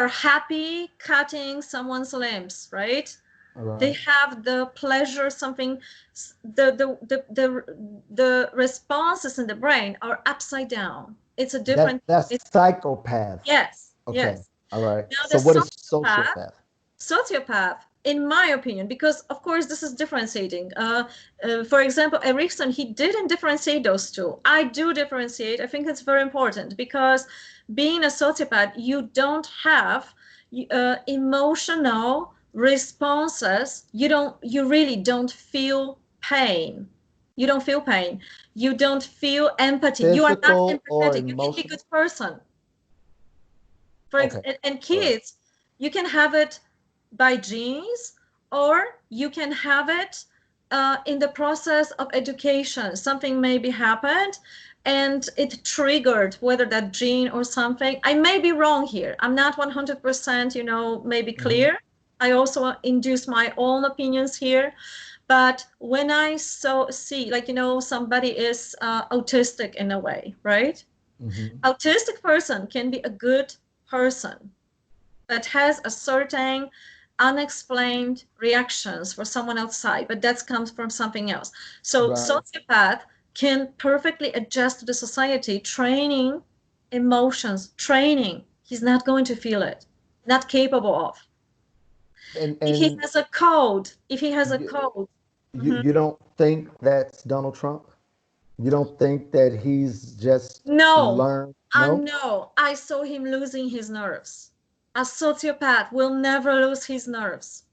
Speaker 1: happy cutting someone's limbs, right?
Speaker 2: All
Speaker 1: They
Speaker 2: right.
Speaker 1: have the pleasure, something, the responses in the brain are upside down. It's a
Speaker 2: That
Speaker 1: different,
Speaker 2: that's
Speaker 1: it's,
Speaker 2: psychopath.
Speaker 1: yes,
Speaker 2: Okay.
Speaker 1: yes.
Speaker 2: All right.
Speaker 1: Now the
Speaker 2: So what is
Speaker 1: sociopath,
Speaker 2: sociopath?
Speaker 1: sociopath, in my opinion, because of course this is differentiating. For example, Erickson, he didn't differentiate those two. I do differentiate. I think it's very important because being a sociopath, you don't have emotional responses. You really don't feel pain. You don't feel pain. You don't feel empathy. You are not
Speaker 2: Physical or
Speaker 1: empathetic. You can be a good
Speaker 2: emotional?
Speaker 1: person.
Speaker 2: Okay.
Speaker 1: And
Speaker 2: All right.
Speaker 1: kids, you can have it by genes, or you can have it in the process of education. Something maybe happened and it triggered whether that gene or something. I may be wrong here. I'm not 100%, maybe
Speaker 2: Hmm.
Speaker 1: clear. I also induce my own opinions here. But when I see, like, somebody is autistic in a way, right?
Speaker 2: Hmm.
Speaker 1: Autistic person can be a good person that has a certain unexplained reactions for someone outside, but that comes from something else. So
Speaker 2: Right.
Speaker 1: sociopath can perfectly adjust to the society, training emotions, training. He's not going to feel it, not capable of.
Speaker 2: And
Speaker 1: If he
Speaker 2: and
Speaker 1: has a code, if he has a code,
Speaker 2: You don't think that's Donald Trump? You don't think that he's just
Speaker 1: No,
Speaker 2: learned? No?
Speaker 1: no, I saw him losing his nerves. A sociopath will never lose his nerves.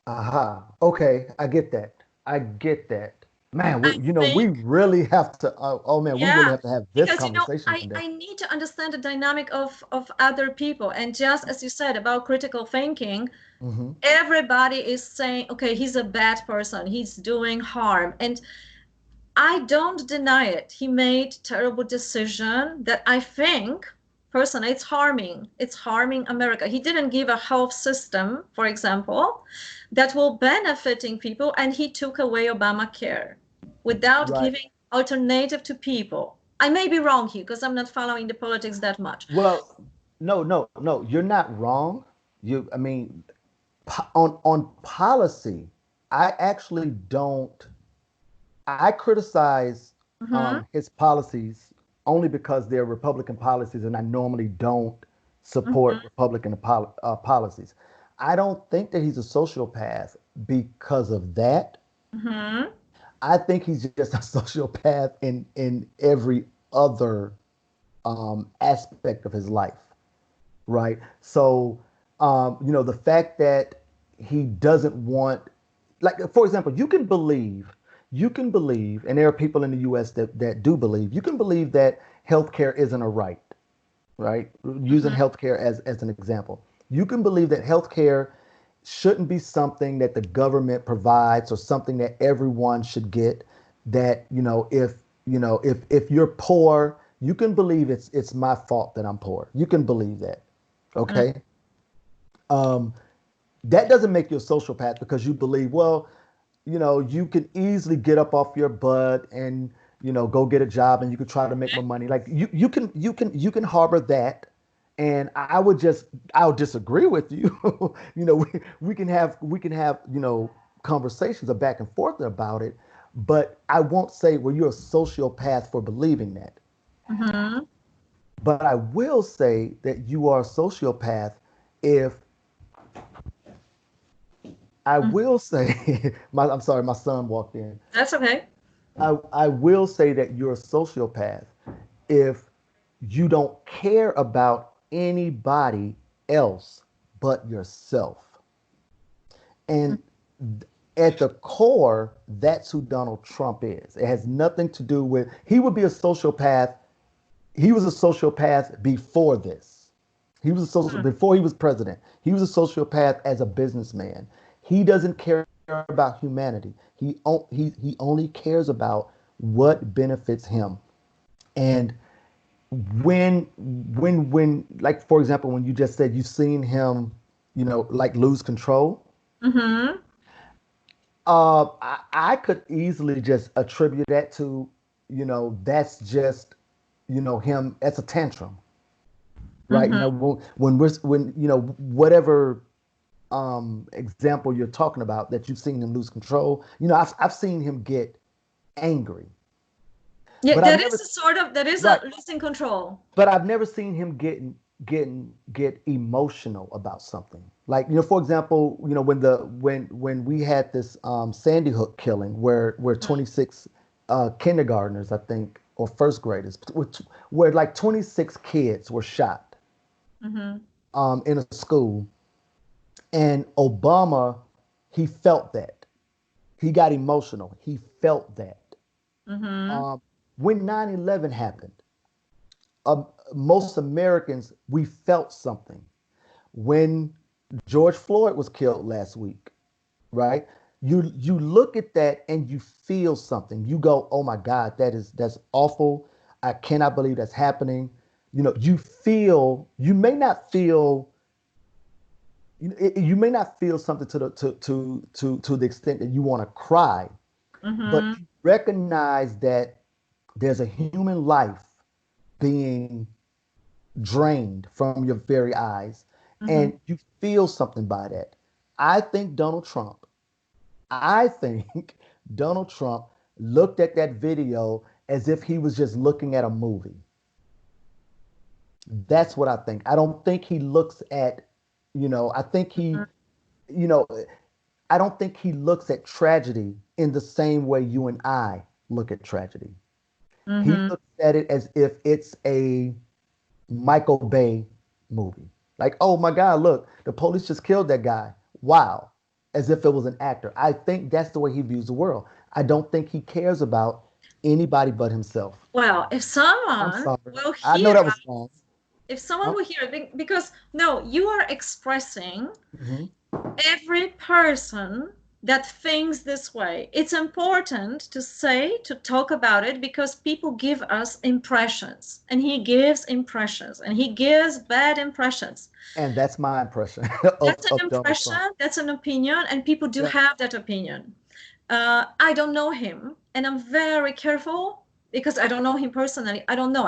Speaker 2: Aha. Okay, I get that. I get that. Man,
Speaker 1: I
Speaker 2: we
Speaker 1: think,
Speaker 2: really have to. Oh man, we really
Speaker 1: yeah,
Speaker 2: have to have this
Speaker 1: because
Speaker 2: conversation one day.
Speaker 1: I need to understand the dynamic of other people. And just as you said about critical thinking,
Speaker 2: Hmm.
Speaker 1: everybody is saying, okay, he's a bad person, he's doing harm. And I don't deny it. He made terrible decision that I think personally it's harming America. He didn't give a health system, for example, that will benefiting people, and he took away Obamacare without
Speaker 2: Right.
Speaker 1: giving alternative to people. I may be wrong here because I'm not following the politics that much.
Speaker 2: Well, no. You're not wrong. I mean, on policy, I actually don't. I criticize
Speaker 1: Mm-hmm,
Speaker 2: his policies only because they're Republican policies, and I normally don't support
Speaker 1: mm-hmm,
Speaker 2: Republican policies. I don't think that he's a sociopath because of that.
Speaker 1: mm-hmm.
Speaker 2: I think he's just a sociopath in every other aspect of his life, right? So, the fact that he doesn't want, like, for example, you can believe, and there are people in the U.S. that do believe, you can believe that healthcare isn't a right, right? Using
Speaker 1: Mm-hmm.
Speaker 2: healthcare as an example, you can believe that healthcare shouldn't be something that the government provides or something that everyone should get. That if you're poor, you can believe it's my fault that I'm poor. You can believe that, okay? Um, that doesn't make you a sociopath because you believe, well, you can easily get up off your butt and go get a job and you can try to make more money. Like you can harbor that, and I'll disagree with you. We can have conversations of back and forth about it, but I won't say, well, you're a sociopath for believing that.
Speaker 1: Mm-hmm.
Speaker 2: But I will say that you are a sociopath if I
Speaker 1: Mm-hmm.
Speaker 2: will say, I'm sorry, my son walked in.
Speaker 1: That's okay.
Speaker 2: I will say that you're a sociopath if you don't care about anybody else but yourself. And at the core, that's who Donald Trump is. It has nothing to do with, he would be a sociopath. He was a sociopath before this. He was a social
Speaker 1: Mm-hmm.
Speaker 2: before he was president. He was a sociopath as a businessman. He doesn't care about humanity. He only cares about what benefits him. And when like for example, when you just said you've seen him, like lose control,
Speaker 1: Mm-hmm.
Speaker 2: I could easily just attribute that to, that's just, him. That's a tantrum, right?
Speaker 1: Mm-hmm.
Speaker 2: When whatever example you're talking about that you've seen him lose control. I've seen him get angry,
Speaker 1: Yeah,
Speaker 2: but I've
Speaker 1: that
Speaker 2: never
Speaker 1: is a sort of that is a
Speaker 2: right,
Speaker 1: losing control.
Speaker 2: but I've never seen him get emotional about something. Like, for example, when we had this Sandy Hook killing where 26 kindergartners, I think, or first graders, where like 26 kids were shot
Speaker 1: Mm-hmm.
Speaker 2: in a school, and Obama, he felt that. He got emotional. He felt that.
Speaker 1: Mm-hmm.
Speaker 2: Um, when 9/11 happened, most Americans, we felt something. When George Floyd was killed last week, right? You look at that and you feel something. You go, "Oh my God, that's awful. I cannot believe that's happening." You may not feel you may not feel something to the extent that you want to cry, but
Speaker 1: Mm-hmm.
Speaker 2: you recognize that there's a human life being drained from your very eyes,
Speaker 1: Mm-hmm.
Speaker 2: and you feel something by that. I think Donald Trump, I think Donald Trump looked at that video as if he was just looking at a movie. That's what I think. I don't think he looks at, I think he, you know, I don't think he looks at tragedy in the same way you and I look at tragedy. He
Speaker 1: Mm-hmm.
Speaker 2: looks at it as if it's a Michael Bay movie. Like, oh my God, look, the police just killed that guy. Wow. As if it was an actor. I think that's the way he views the world. I don't think he cares about anybody but himself.
Speaker 1: Well, if
Speaker 2: I'm
Speaker 1: someone
Speaker 2: sorry.
Speaker 1: will
Speaker 2: I know
Speaker 1: hear
Speaker 2: that was
Speaker 1: us,
Speaker 2: wrong.
Speaker 1: if someone
Speaker 2: I'm,
Speaker 1: will hear it, because no, you are expressing
Speaker 2: mhm.
Speaker 1: every person that thinks this way. It's important to say, to talk about it, because people give us impressions, and he gives impressions, and he gives bad impressions.
Speaker 2: And that's my impression
Speaker 1: That's an
Speaker 2: of Donald
Speaker 1: impression,
Speaker 2: Trump.
Speaker 1: that's an opinion, and people do
Speaker 2: Yeah.
Speaker 1: have that opinion. I don't know him, and I'm very careful because I don't know him personally. I don't know.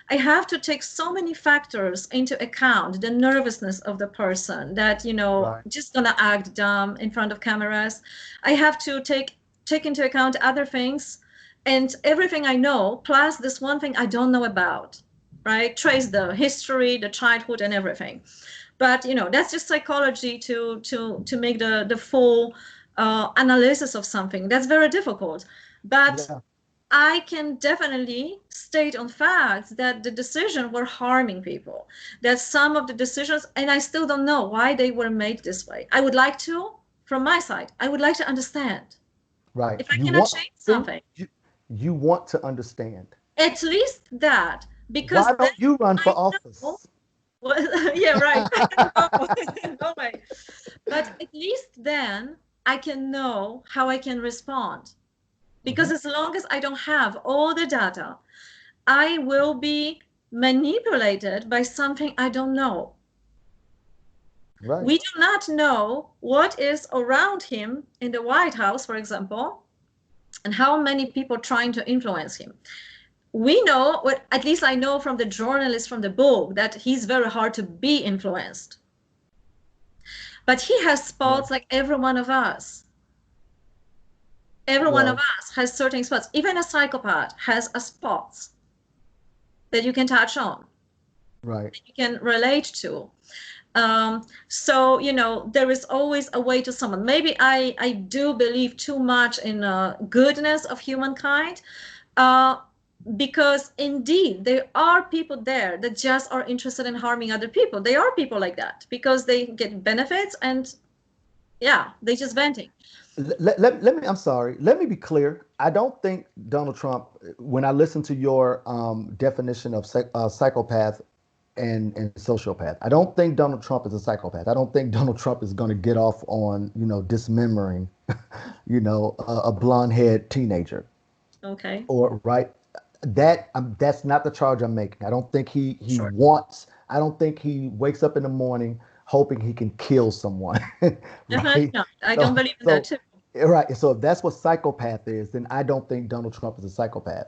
Speaker 1: I have to take so many factors into account, the nervousness of the person that,
Speaker 2: Right.
Speaker 1: just gonna act dumb in front of cameras. I have to take into account other things and everything I know, plus this one thing I don't know about, right? Trace the history, the childhood, and everything. But that's just psychology to make the full analysis of something. That's very difficult. But
Speaker 2: Yeah.
Speaker 1: I can definitely state on facts that the decisions were harming people, that some of the decisions, and I still don't know why they were made this way. I would like to, from my side, I would like to understand.
Speaker 2: Right.
Speaker 1: If I cannot change something,
Speaker 2: You want to understand.
Speaker 1: at least that, because
Speaker 2: Why
Speaker 1: then
Speaker 2: don't you run for
Speaker 1: I know.
Speaker 2: office?
Speaker 1: Well, yeah, right. No, no way. But at least then I can know how I can respond. Because
Speaker 2: Mhm.
Speaker 1: as long as I don't have all the data, I will be manipulated by something I don't know.
Speaker 2: Right.
Speaker 1: We do not know what is around him in the White House, for example, and how many people trying to influence him. We know, what at least I know from the journalist from the book, that he's very hard to be influenced. But he has
Speaker 2: Right.
Speaker 1: spots like every one of us. Every one of
Speaker 2: Well,
Speaker 1: us has certain spots. Even a psychopath has a spots that you can touch on,
Speaker 2: right.
Speaker 1: that you can relate to. So there is always a way to someone. Maybe I do believe too much in goodness of humankind, uh, because indeed there are people there that just are interested in harming other people. There are people like that because they get benefits, and yeah, they just venting.
Speaker 2: Let me, I'm sorry. Let me be clear. I don't think Donald Trump, when I listen to your definition of psychopath and sociopath, I don't think Donald Trump is a psychopath. I don't think Donald Trump is going to get off on, dismembering, a blonde haired teenager
Speaker 1: Okay,
Speaker 2: or right. That's not the charge I'm making. I don't think he
Speaker 1: sure.
Speaker 2: wants, I don't think he wakes up in the morning hoping he can kill someone.
Speaker 1: Definitely
Speaker 2: Right.
Speaker 1: not. I don't
Speaker 2: So,
Speaker 1: believe in that
Speaker 2: so
Speaker 1: too.
Speaker 2: Right. So if that's what psychopath is, then I don't think Donald Trump is a psychopath.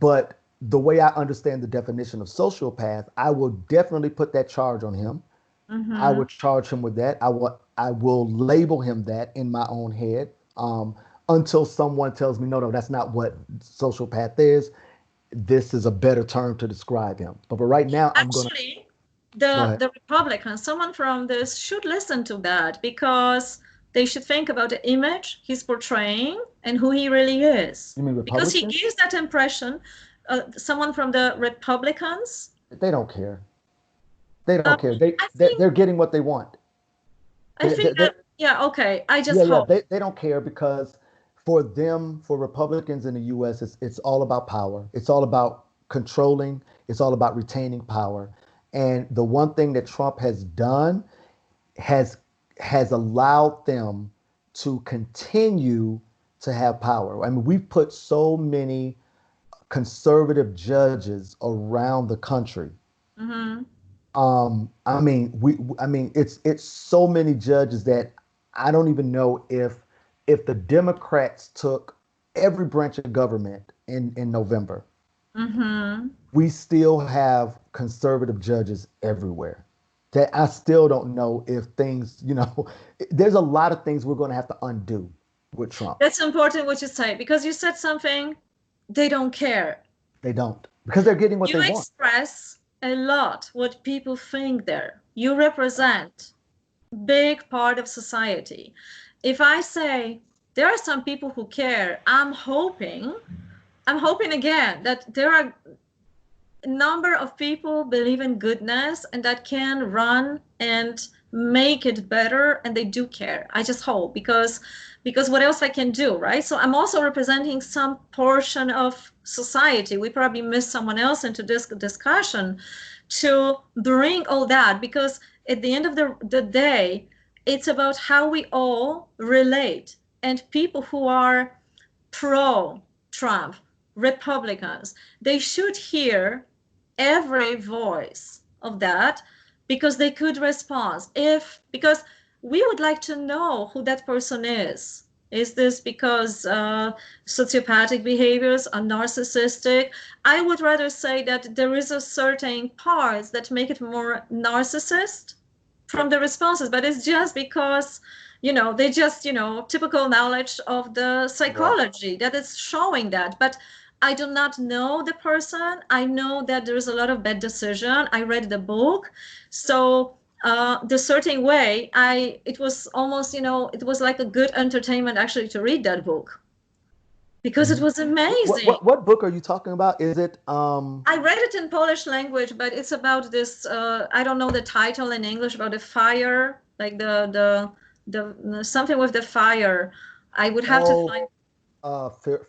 Speaker 2: But the way I understand the definition of sociopath, I will definitely put that charge on him. I
Speaker 1: Mm-hmm.
Speaker 2: would charge him with that. I will label him that in my own head, until someone tells me, no, no, that's not what sociopath is. This is a better term to describe him. But right now, I'm gonna
Speaker 1: Actually,
Speaker 2: go
Speaker 1: the
Speaker 2: ahead.
Speaker 1: the Republicans, someone from this should listen to that, because they should think about the image he's portraying and who he really is.
Speaker 2: You mean
Speaker 1: Because he
Speaker 2: Republicans?
Speaker 1: gives that impression, someone from the Republicans.
Speaker 2: They don't care. They
Speaker 1: Um,
Speaker 2: don't care.
Speaker 1: I think
Speaker 2: They're getting what they want.
Speaker 1: I
Speaker 2: They,
Speaker 1: think
Speaker 2: they, they,
Speaker 1: that, yeah, okay. I just
Speaker 2: Yeah, yeah,
Speaker 1: hope.
Speaker 2: they don't care because for them, for Republicans in the US, it's all about power. It's all about controlling, it's all about retaining power. And the one thing that Trump has done has has allowed them to continue to have power. I mean, we've put so many conservative judges around the country.
Speaker 1: Hmm.
Speaker 2: I mean, it's so many judges that I don't even know if the Democrats took every branch of government in November,
Speaker 1: Hmm.
Speaker 2: we still have conservative judges everywhere. That I still don't know if things, there's a lot of things we're going to have to undo with Trump.
Speaker 1: That's important what you say, because you said something. They don't care.
Speaker 2: They don't because they're getting what
Speaker 1: You
Speaker 2: they want.
Speaker 1: express a lot what people think there. You represent. big part of society. If I say there are some people who care, I'm hoping again that there are a number of people believe in goodness and that can run and make it better, and they do care. I just hope, because what else I can do, right? So I'm also representing some portion of society. We probably miss someone else into this discussion to bring all that, because at the end of the day, it's about how we all relate. And people who are pro Trump, Republicans, they should hear every voice of that, because they could respond. Because we would like to know who that person is. Is this because sociopathic behaviors are narcissistic? I would rather say that there is a certain parts that make it more narcissist from the responses, but it's just because they just typical knowledge of the psychology that is showing that. But I do not know the person. I know that there's a lot of bad decision. I read the book, so the certain way it was almost it was like a good entertainment actually to read that book, because it was amazing.
Speaker 2: What book are you talking about? Is it
Speaker 1: I read it in Polish language, but it's about this I don't know the title in English, about the fire, like the something with the fire. I would have to find.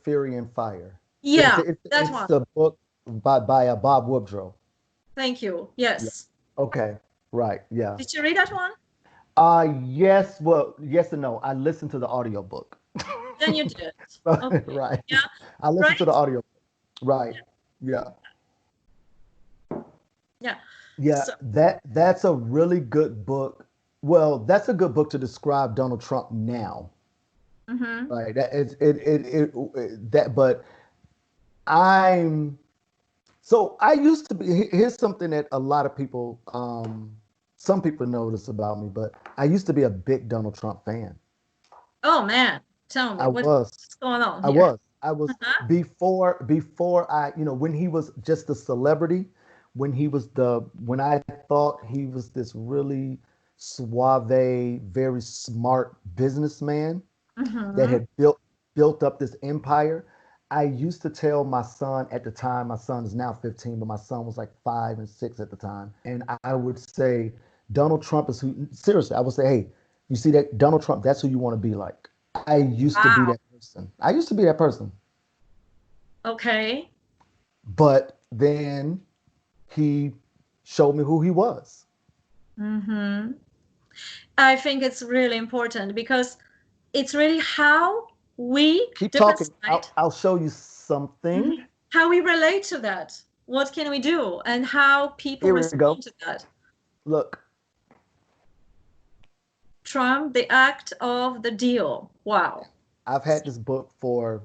Speaker 2: Fury and Fire.
Speaker 1: Yeah, that
Speaker 2: It's
Speaker 1: one.
Speaker 2: the book by Bob Woodrow.
Speaker 1: Thank you.
Speaker 2: Yeah.
Speaker 1: Yes.
Speaker 2: Okay. Right. Yeah.
Speaker 1: Did you read that one?
Speaker 2: Yes. Well, yes and no. I listened to the audiobook.
Speaker 1: Then you did. Okay.
Speaker 2: Right.
Speaker 1: Yeah.
Speaker 2: I listened
Speaker 1: Right.
Speaker 2: to the audio. Right. Yeah.
Speaker 1: Yeah.
Speaker 2: Yeah.
Speaker 1: So,
Speaker 2: That's a really good book. Well, that's a good book to describe Donald Trump now.
Speaker 1: mhm.
Speaker 2: Right. That is that but I'm so I used to be here's something that a lot of people some people notice about me, but I used to be a big Donald Trump fan.
Speaker 1: Oh man, tell me
Speaker 2: I was.
Speaker 1: what's going on
Speaker 2: I
Speaker 1: here.
Speaker 2: was. I was
Speaker 1: Uh-huh.
Speaker 2: before I, when he was just a celebrity, when I thought he was this really suave, very smart businessman that
Speaker 1: Mhm.
Speaker 2: had built up this empire. I used to tell my son at the time, my son is now 15, but my son was like 5 and 6 at the time. And I would say, Donald Trump is who, seriously, I would say, hey, you see that Donald Trump, that's who you want to be like. I used to be
Speaker 1: Wow.
Speaker 2: that person. I used to be that person.
Speaker 1: Okay.
Speaker 2: But then he showed me who he was.
Speaker 1: Mhm. I think it's really important, because it's really how we
Speaker 2: Keep
Speaker 1: different
Speaker 2: talking.
Speaker 1: side,
Speaker 2: I'll show you something.
Speaker 1: how we relate to that. What can we do, and how people
Speaker 2: Here we go.
Speaker 1: respond to that.
Speaker 2: Look,
Speaker 1: Trump, the act of the deal. Wow.
Speaker 2: I've had this book for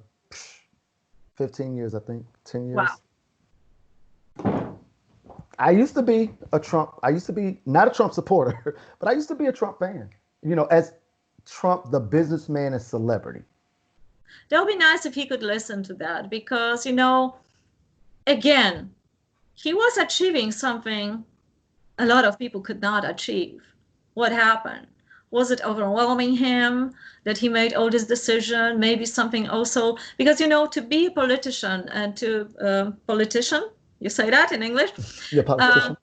Speaker 2: 15 years, I think, 10
Speaker 1: Wow.
Speaker 2: years. I used to be not a Trump supporter, but I used to be a Trump fan. As Trump, the businessman and celebrity.
Speaker 1: That would be nice if he could listen to that, because, again, he was achieving something a lot of people could not achieve. What happened? Was it overwhelming him that he made all this decision? Maybe something also, because, to be a politician and politician, you say that in English?
Speaker 2: You're a
Speaker 1: Uh,
Speaker 2: politician.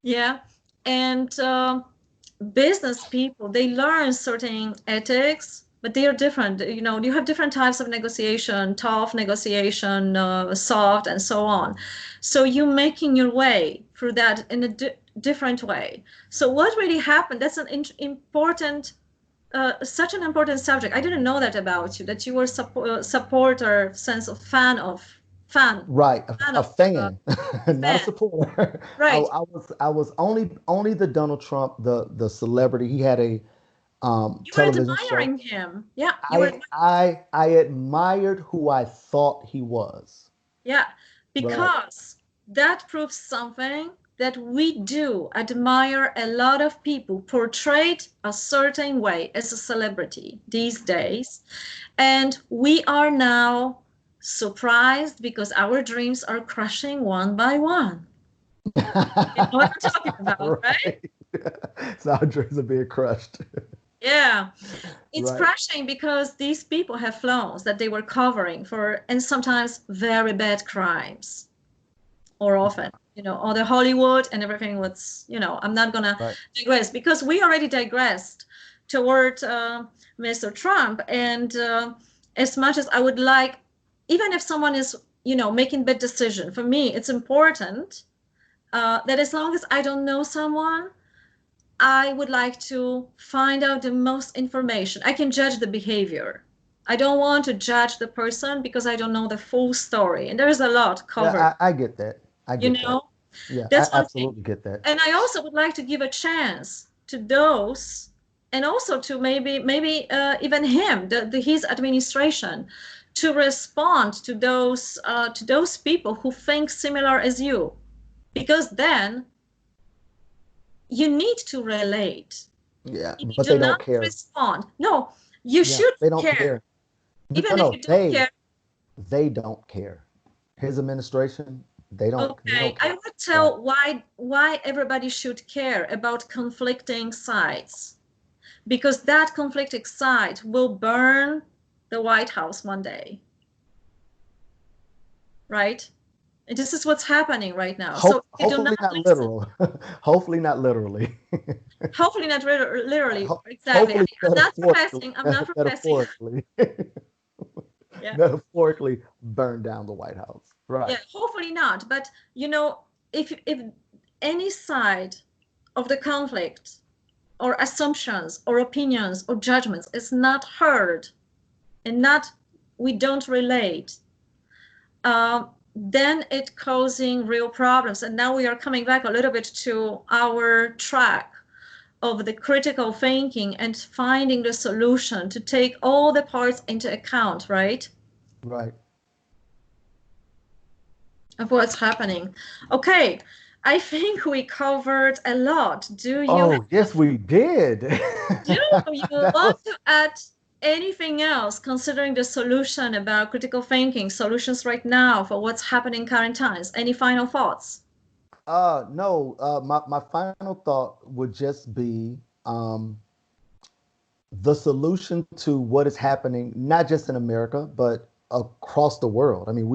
Speaker 1: yeah. And business people, they learn certain ethics, but they are different. You have different types of negotiation, tough negotiation, soft, and so on. So you're making your way through that in a different way. So what really happened? That's an important, such an important subject. I didn't know that about you, that you were supporter, sense of fan,
Speaker 2: Right,
Speaker 1: fan
Speaker 2: a
Speaker 1: of
Speaker 2: fan, not a
Speaker 1: fan.
Speaker 2: supporter.
Speaker 1: Right.
Speaker 2: I was only the Donald Trump, the celebrity. He had a
Speaker 1: You were
Speaker 2: television show.
Speaker 1: admiring him. Yeah, you were.
Speaker 2: I admired who I thought he was.
Speaker 1: Yeah,
Speaker 2: Right.
Speaker 1: because that proves something, that we do admire a lot of people portrayed a certain way as a celebrity these days. And we are now surprised because our dreams are crashing one by one. You know what I'm talking about, right?
Speaker 2: Right. So our dreams are being crushed.
Speaker 1: Yeah, it's
Speaker 2: Right.
Speaker 1: crushing because these people have flaws that they were covering for, and sometimes very bad crimes, or often, all the Hollywood and everything was, I'm not gonna
Speaker 2: Right.
Speaker 1: digress because we already digressed toward Mr. Trump. And as much as I would like, even if someone is, making bad decision, for me, it's important that as long as I don't know someone, I would like to find out the most information. I can judge the behavior. I don't want to judge the person because I don't know the full story. And there's a lot covered,
Speaker 2: Yeah, I get that. I
Speaker 1: you
Speaker 2: get that.
Speaker 1: know?
Speaker 2: Yeah, I
Speaker 1: That's one thing.
Speaker 2: absolutely get that.
Speaker 1: And I also would like to give a chance to those, and also to maybe even him, his administration, to respond to those people who think similar as you, because then you need to relate.
Speaker 2: Yeah,
Speaker 1: If you
Speaker 2: but
Speaker 1: do
Speaker 2: they don't
Speaker 1: not
Speaker 2: care.
Speaker 1: respond, no, you
Speaker 2: Yeah,
Speaker 1: should
Speaker 2: they don't
Speaker 1: care.
Speaker 2: care. No,
Speaker 1: Even if
Speaker 2: no,
Speaker 1: you don't care,
Speaker 2: they don't care. His administration, they
Speaker 1: okay,
Speaker 2: don't
Speaker 1: I
Speaker 2: care.
Speaker 1: would
Speaker 2: Right.
Speaker 1: tell why everybody should care about conflicting sides. Because that conflicting side will burn the White House one day, right? And this is what's happening right now. So if you do
Speaker 2: Hopefully
Speaker 1: not
Speaker 2: not
Speaker 1: listen,
Speaker 2: literal. Hopefully not literally.
Speaker 1: hopefully not literally, exactly.
Speaker 2: Hopefully
Speaker 1: I'm not
Speaker 2: metaphorically.
Speaker 1: professing, I'm not professing.
Speaker 2: Metaphorically.
Speaker 1: Yeah,
Speaker 2: Metaphorically burn down the White House.
Speaker 1: yeah,
Speaker 2: Right.
Speaker 1: hopefully not. But if any side of the conflict or assumptions or opinions or judgments is not heard and not we don't relate, then it causing real problems. And now we are coming back a little bit to our track of the critical thinking and finding the solution to take all the parts into account, right?
Speaker 2: Right.
Speaker 1: Of what's happening. Okay, I think we covered a lot.
Speaker 2: Oh, yes, we did.
Speaker 1: Do you
Speaker 2: That
Speaker 1: want
Speaker 2: was
Speaker 1: to add anything else considering the solution about critical thinking, solutions right now for what's happening in current times? Any final thoughts?
Speaker 2: no, my final thought would just be um the solution to what is happening, not just in America, but across the world. I mean,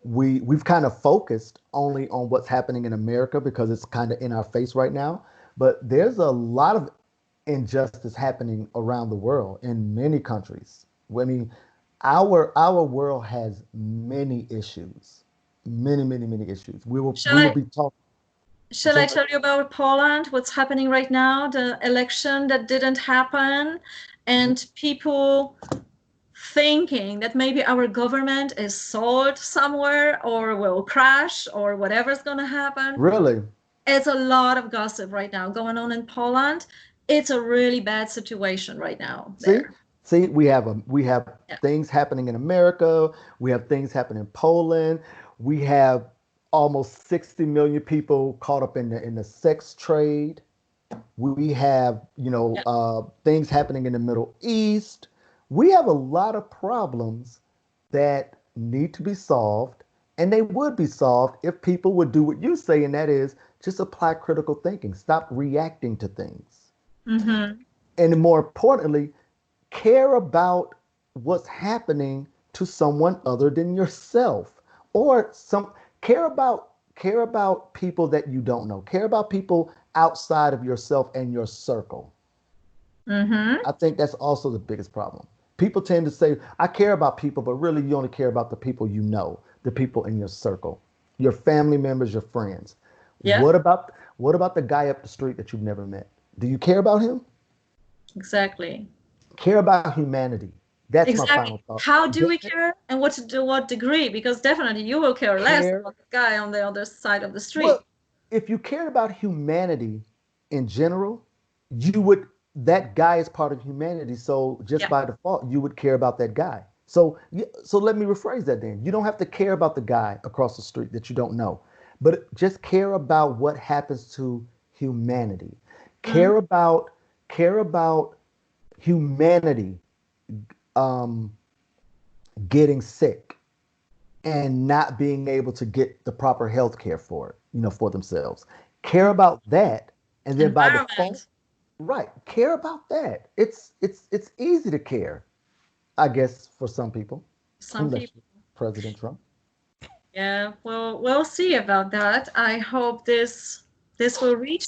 Speaker 2: we've kind of focused only on what's happening in America because it's kind of in our face right now. But there's a lot of injustice happening around the world in many countries. I mean, our world has many issues, many issues.
Speaker 1: Shall
Speaker 2: We will
Speaker 1: I
Speaker 2: be talking. I'm
Speaker 1: shall I
Speaker 2: sorry.
Speaker 1: tell you about Poland, what's happening right now, the election that didn't happen, and people thinking that maybe our government is sold somewhere or will crash or whatever's going to happen.
Speaker 2: Really?
Speaker 1: It's a lot of gossip right now going on in Poland. It's a really bad situation right now
Speaker 2: See,
Speaker 1: there.
Speaker 2: we have
Speaker 1: Yeah.
Speaker 2: things happening in America. We have things happening in Poland. We have almost 60 million people caught up in the sex trade. We have
Speaker 1: Yeah.
Speaker 2: things happening in the Middle East. We have a lot of problems that need to be solved, and they would be solved if people would do what you say, and that is just apply critical thinking, stop reacting to things,
Speaker 1: Mm-hmm.
Speaker 2: and more importantly, care about what's happening to someone other than yourself, or some care about people that you don't know, care about people outside of yourself and your circle.
Speaker 1: Mm-hmm.
Speaker 2: I think that's also the biggest problem. People tend to say I care about people, but really you only care about the people you know, the people in your circle, your family members, your friends.
Speaker 1: Yeah,
Speaker 2: What about the guy up the street that you've never met? Do you care about him?
Speaker 1: exactly.
Speaker 2: Care about humanity. That's my
Speaker 1: Exactly.
Speaker 2: final thought.
Speaker 1: How do we care and what degree? Because definitely you will care less
Speaker 2: Care.
Speaker 1: about the guy on the other side of the street.
Speaker 2: Well, if you cared about humanity in general, you would, that guy is part of humanity. So just
Speaker 1: Yeah.
Speaker 2: by default, you would care about that guy. So let me rephrase that then. You don't have to care about the guy across the street that you don't know, but just care about what happens to humanity.
Speaker 1: Mm-hmm.
Speaker 2: Care about humanity um, getting sick and not being able to get the proper health care for it, for themselves. Care about that And then by default,
Speaker 1: Environment.
Speaker 2: right, care about that. It's easy to care, I guess, for some people,
Speaker 1: Some
Speaker 2: unless
Speaker 1: people.
Speaker 2: you're President Trump.
Speaker 1: Yeah, well, we'll see about that. I hope this will reach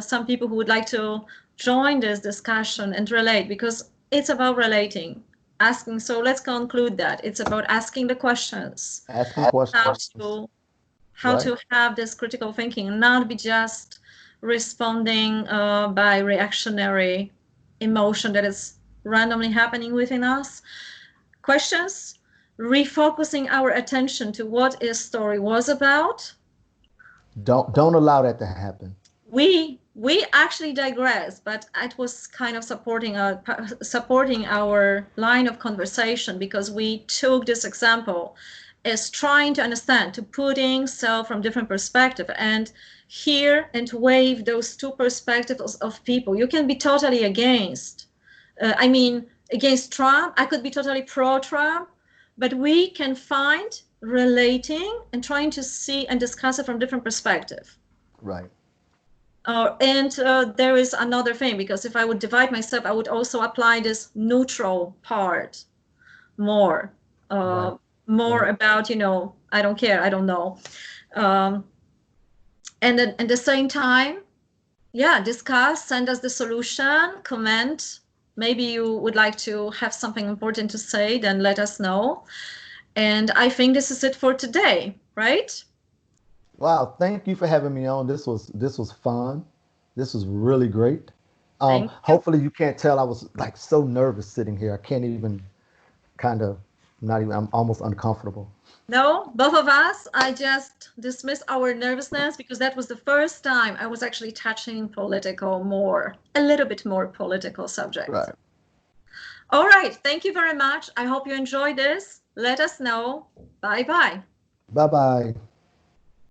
Speaker 1: some people who would like to join this discussion and relate, because it's about relating, asking. So let's conclude that it's about asking the questions,
Speaker 2: Asking
Speaker 1: how
Speaker 2: questions,
Speaker 1: to how
Speaker 2: right?
Speaker 1: to have this critical thinking and not be just responding by reactionary emotion that is randomly happening within us. Questions, refocusing our attention to what this story was about.
Speaker 2: Don't allow that to happen.
Speaker 1: We actually digress, but it was kind of supporting our line of conversation, because we took this example as trying to understand, to putting self from different perspective, and hear and wave those two perspectives of people. You can be totally against, against Trump. I could be totally pro-Trump, but we can find relating and trying to see and discuss it from different perspective.
Speaker 2: Right.
Speaker 1: And there is another thing, because if I would divide myself, I would also apply this neutral part more,
Speaker 2: Right.
Speaker 1: more
Speaker 2: Right.
Speaker 1: about, I don't care, I don't know. Um, and then at the same time, yeah, discuss, send us the solution, comment. Maybe you would like to have something important to say, then let us know. And I think this is it for today, right?
Speaker 2: Wow. Thank you for having me on. This was fun. This was really great.
Speaker 1: Thank you.
Speaker 2: Hopefully you can't tell I was like so nervous sitting here. I can't even kind of not even. I'm almost uncomfortable.
Speaker 1: No, both of us, I just dismissed our nervousness, because that was the first time I was actually touching a little bit more political subjects.
Speaker 2: Right.
Speaker 1: All right, thank you very much. I hope you enjoyed this. Let us know. Bye bye.
Speaker 2: Bye bye.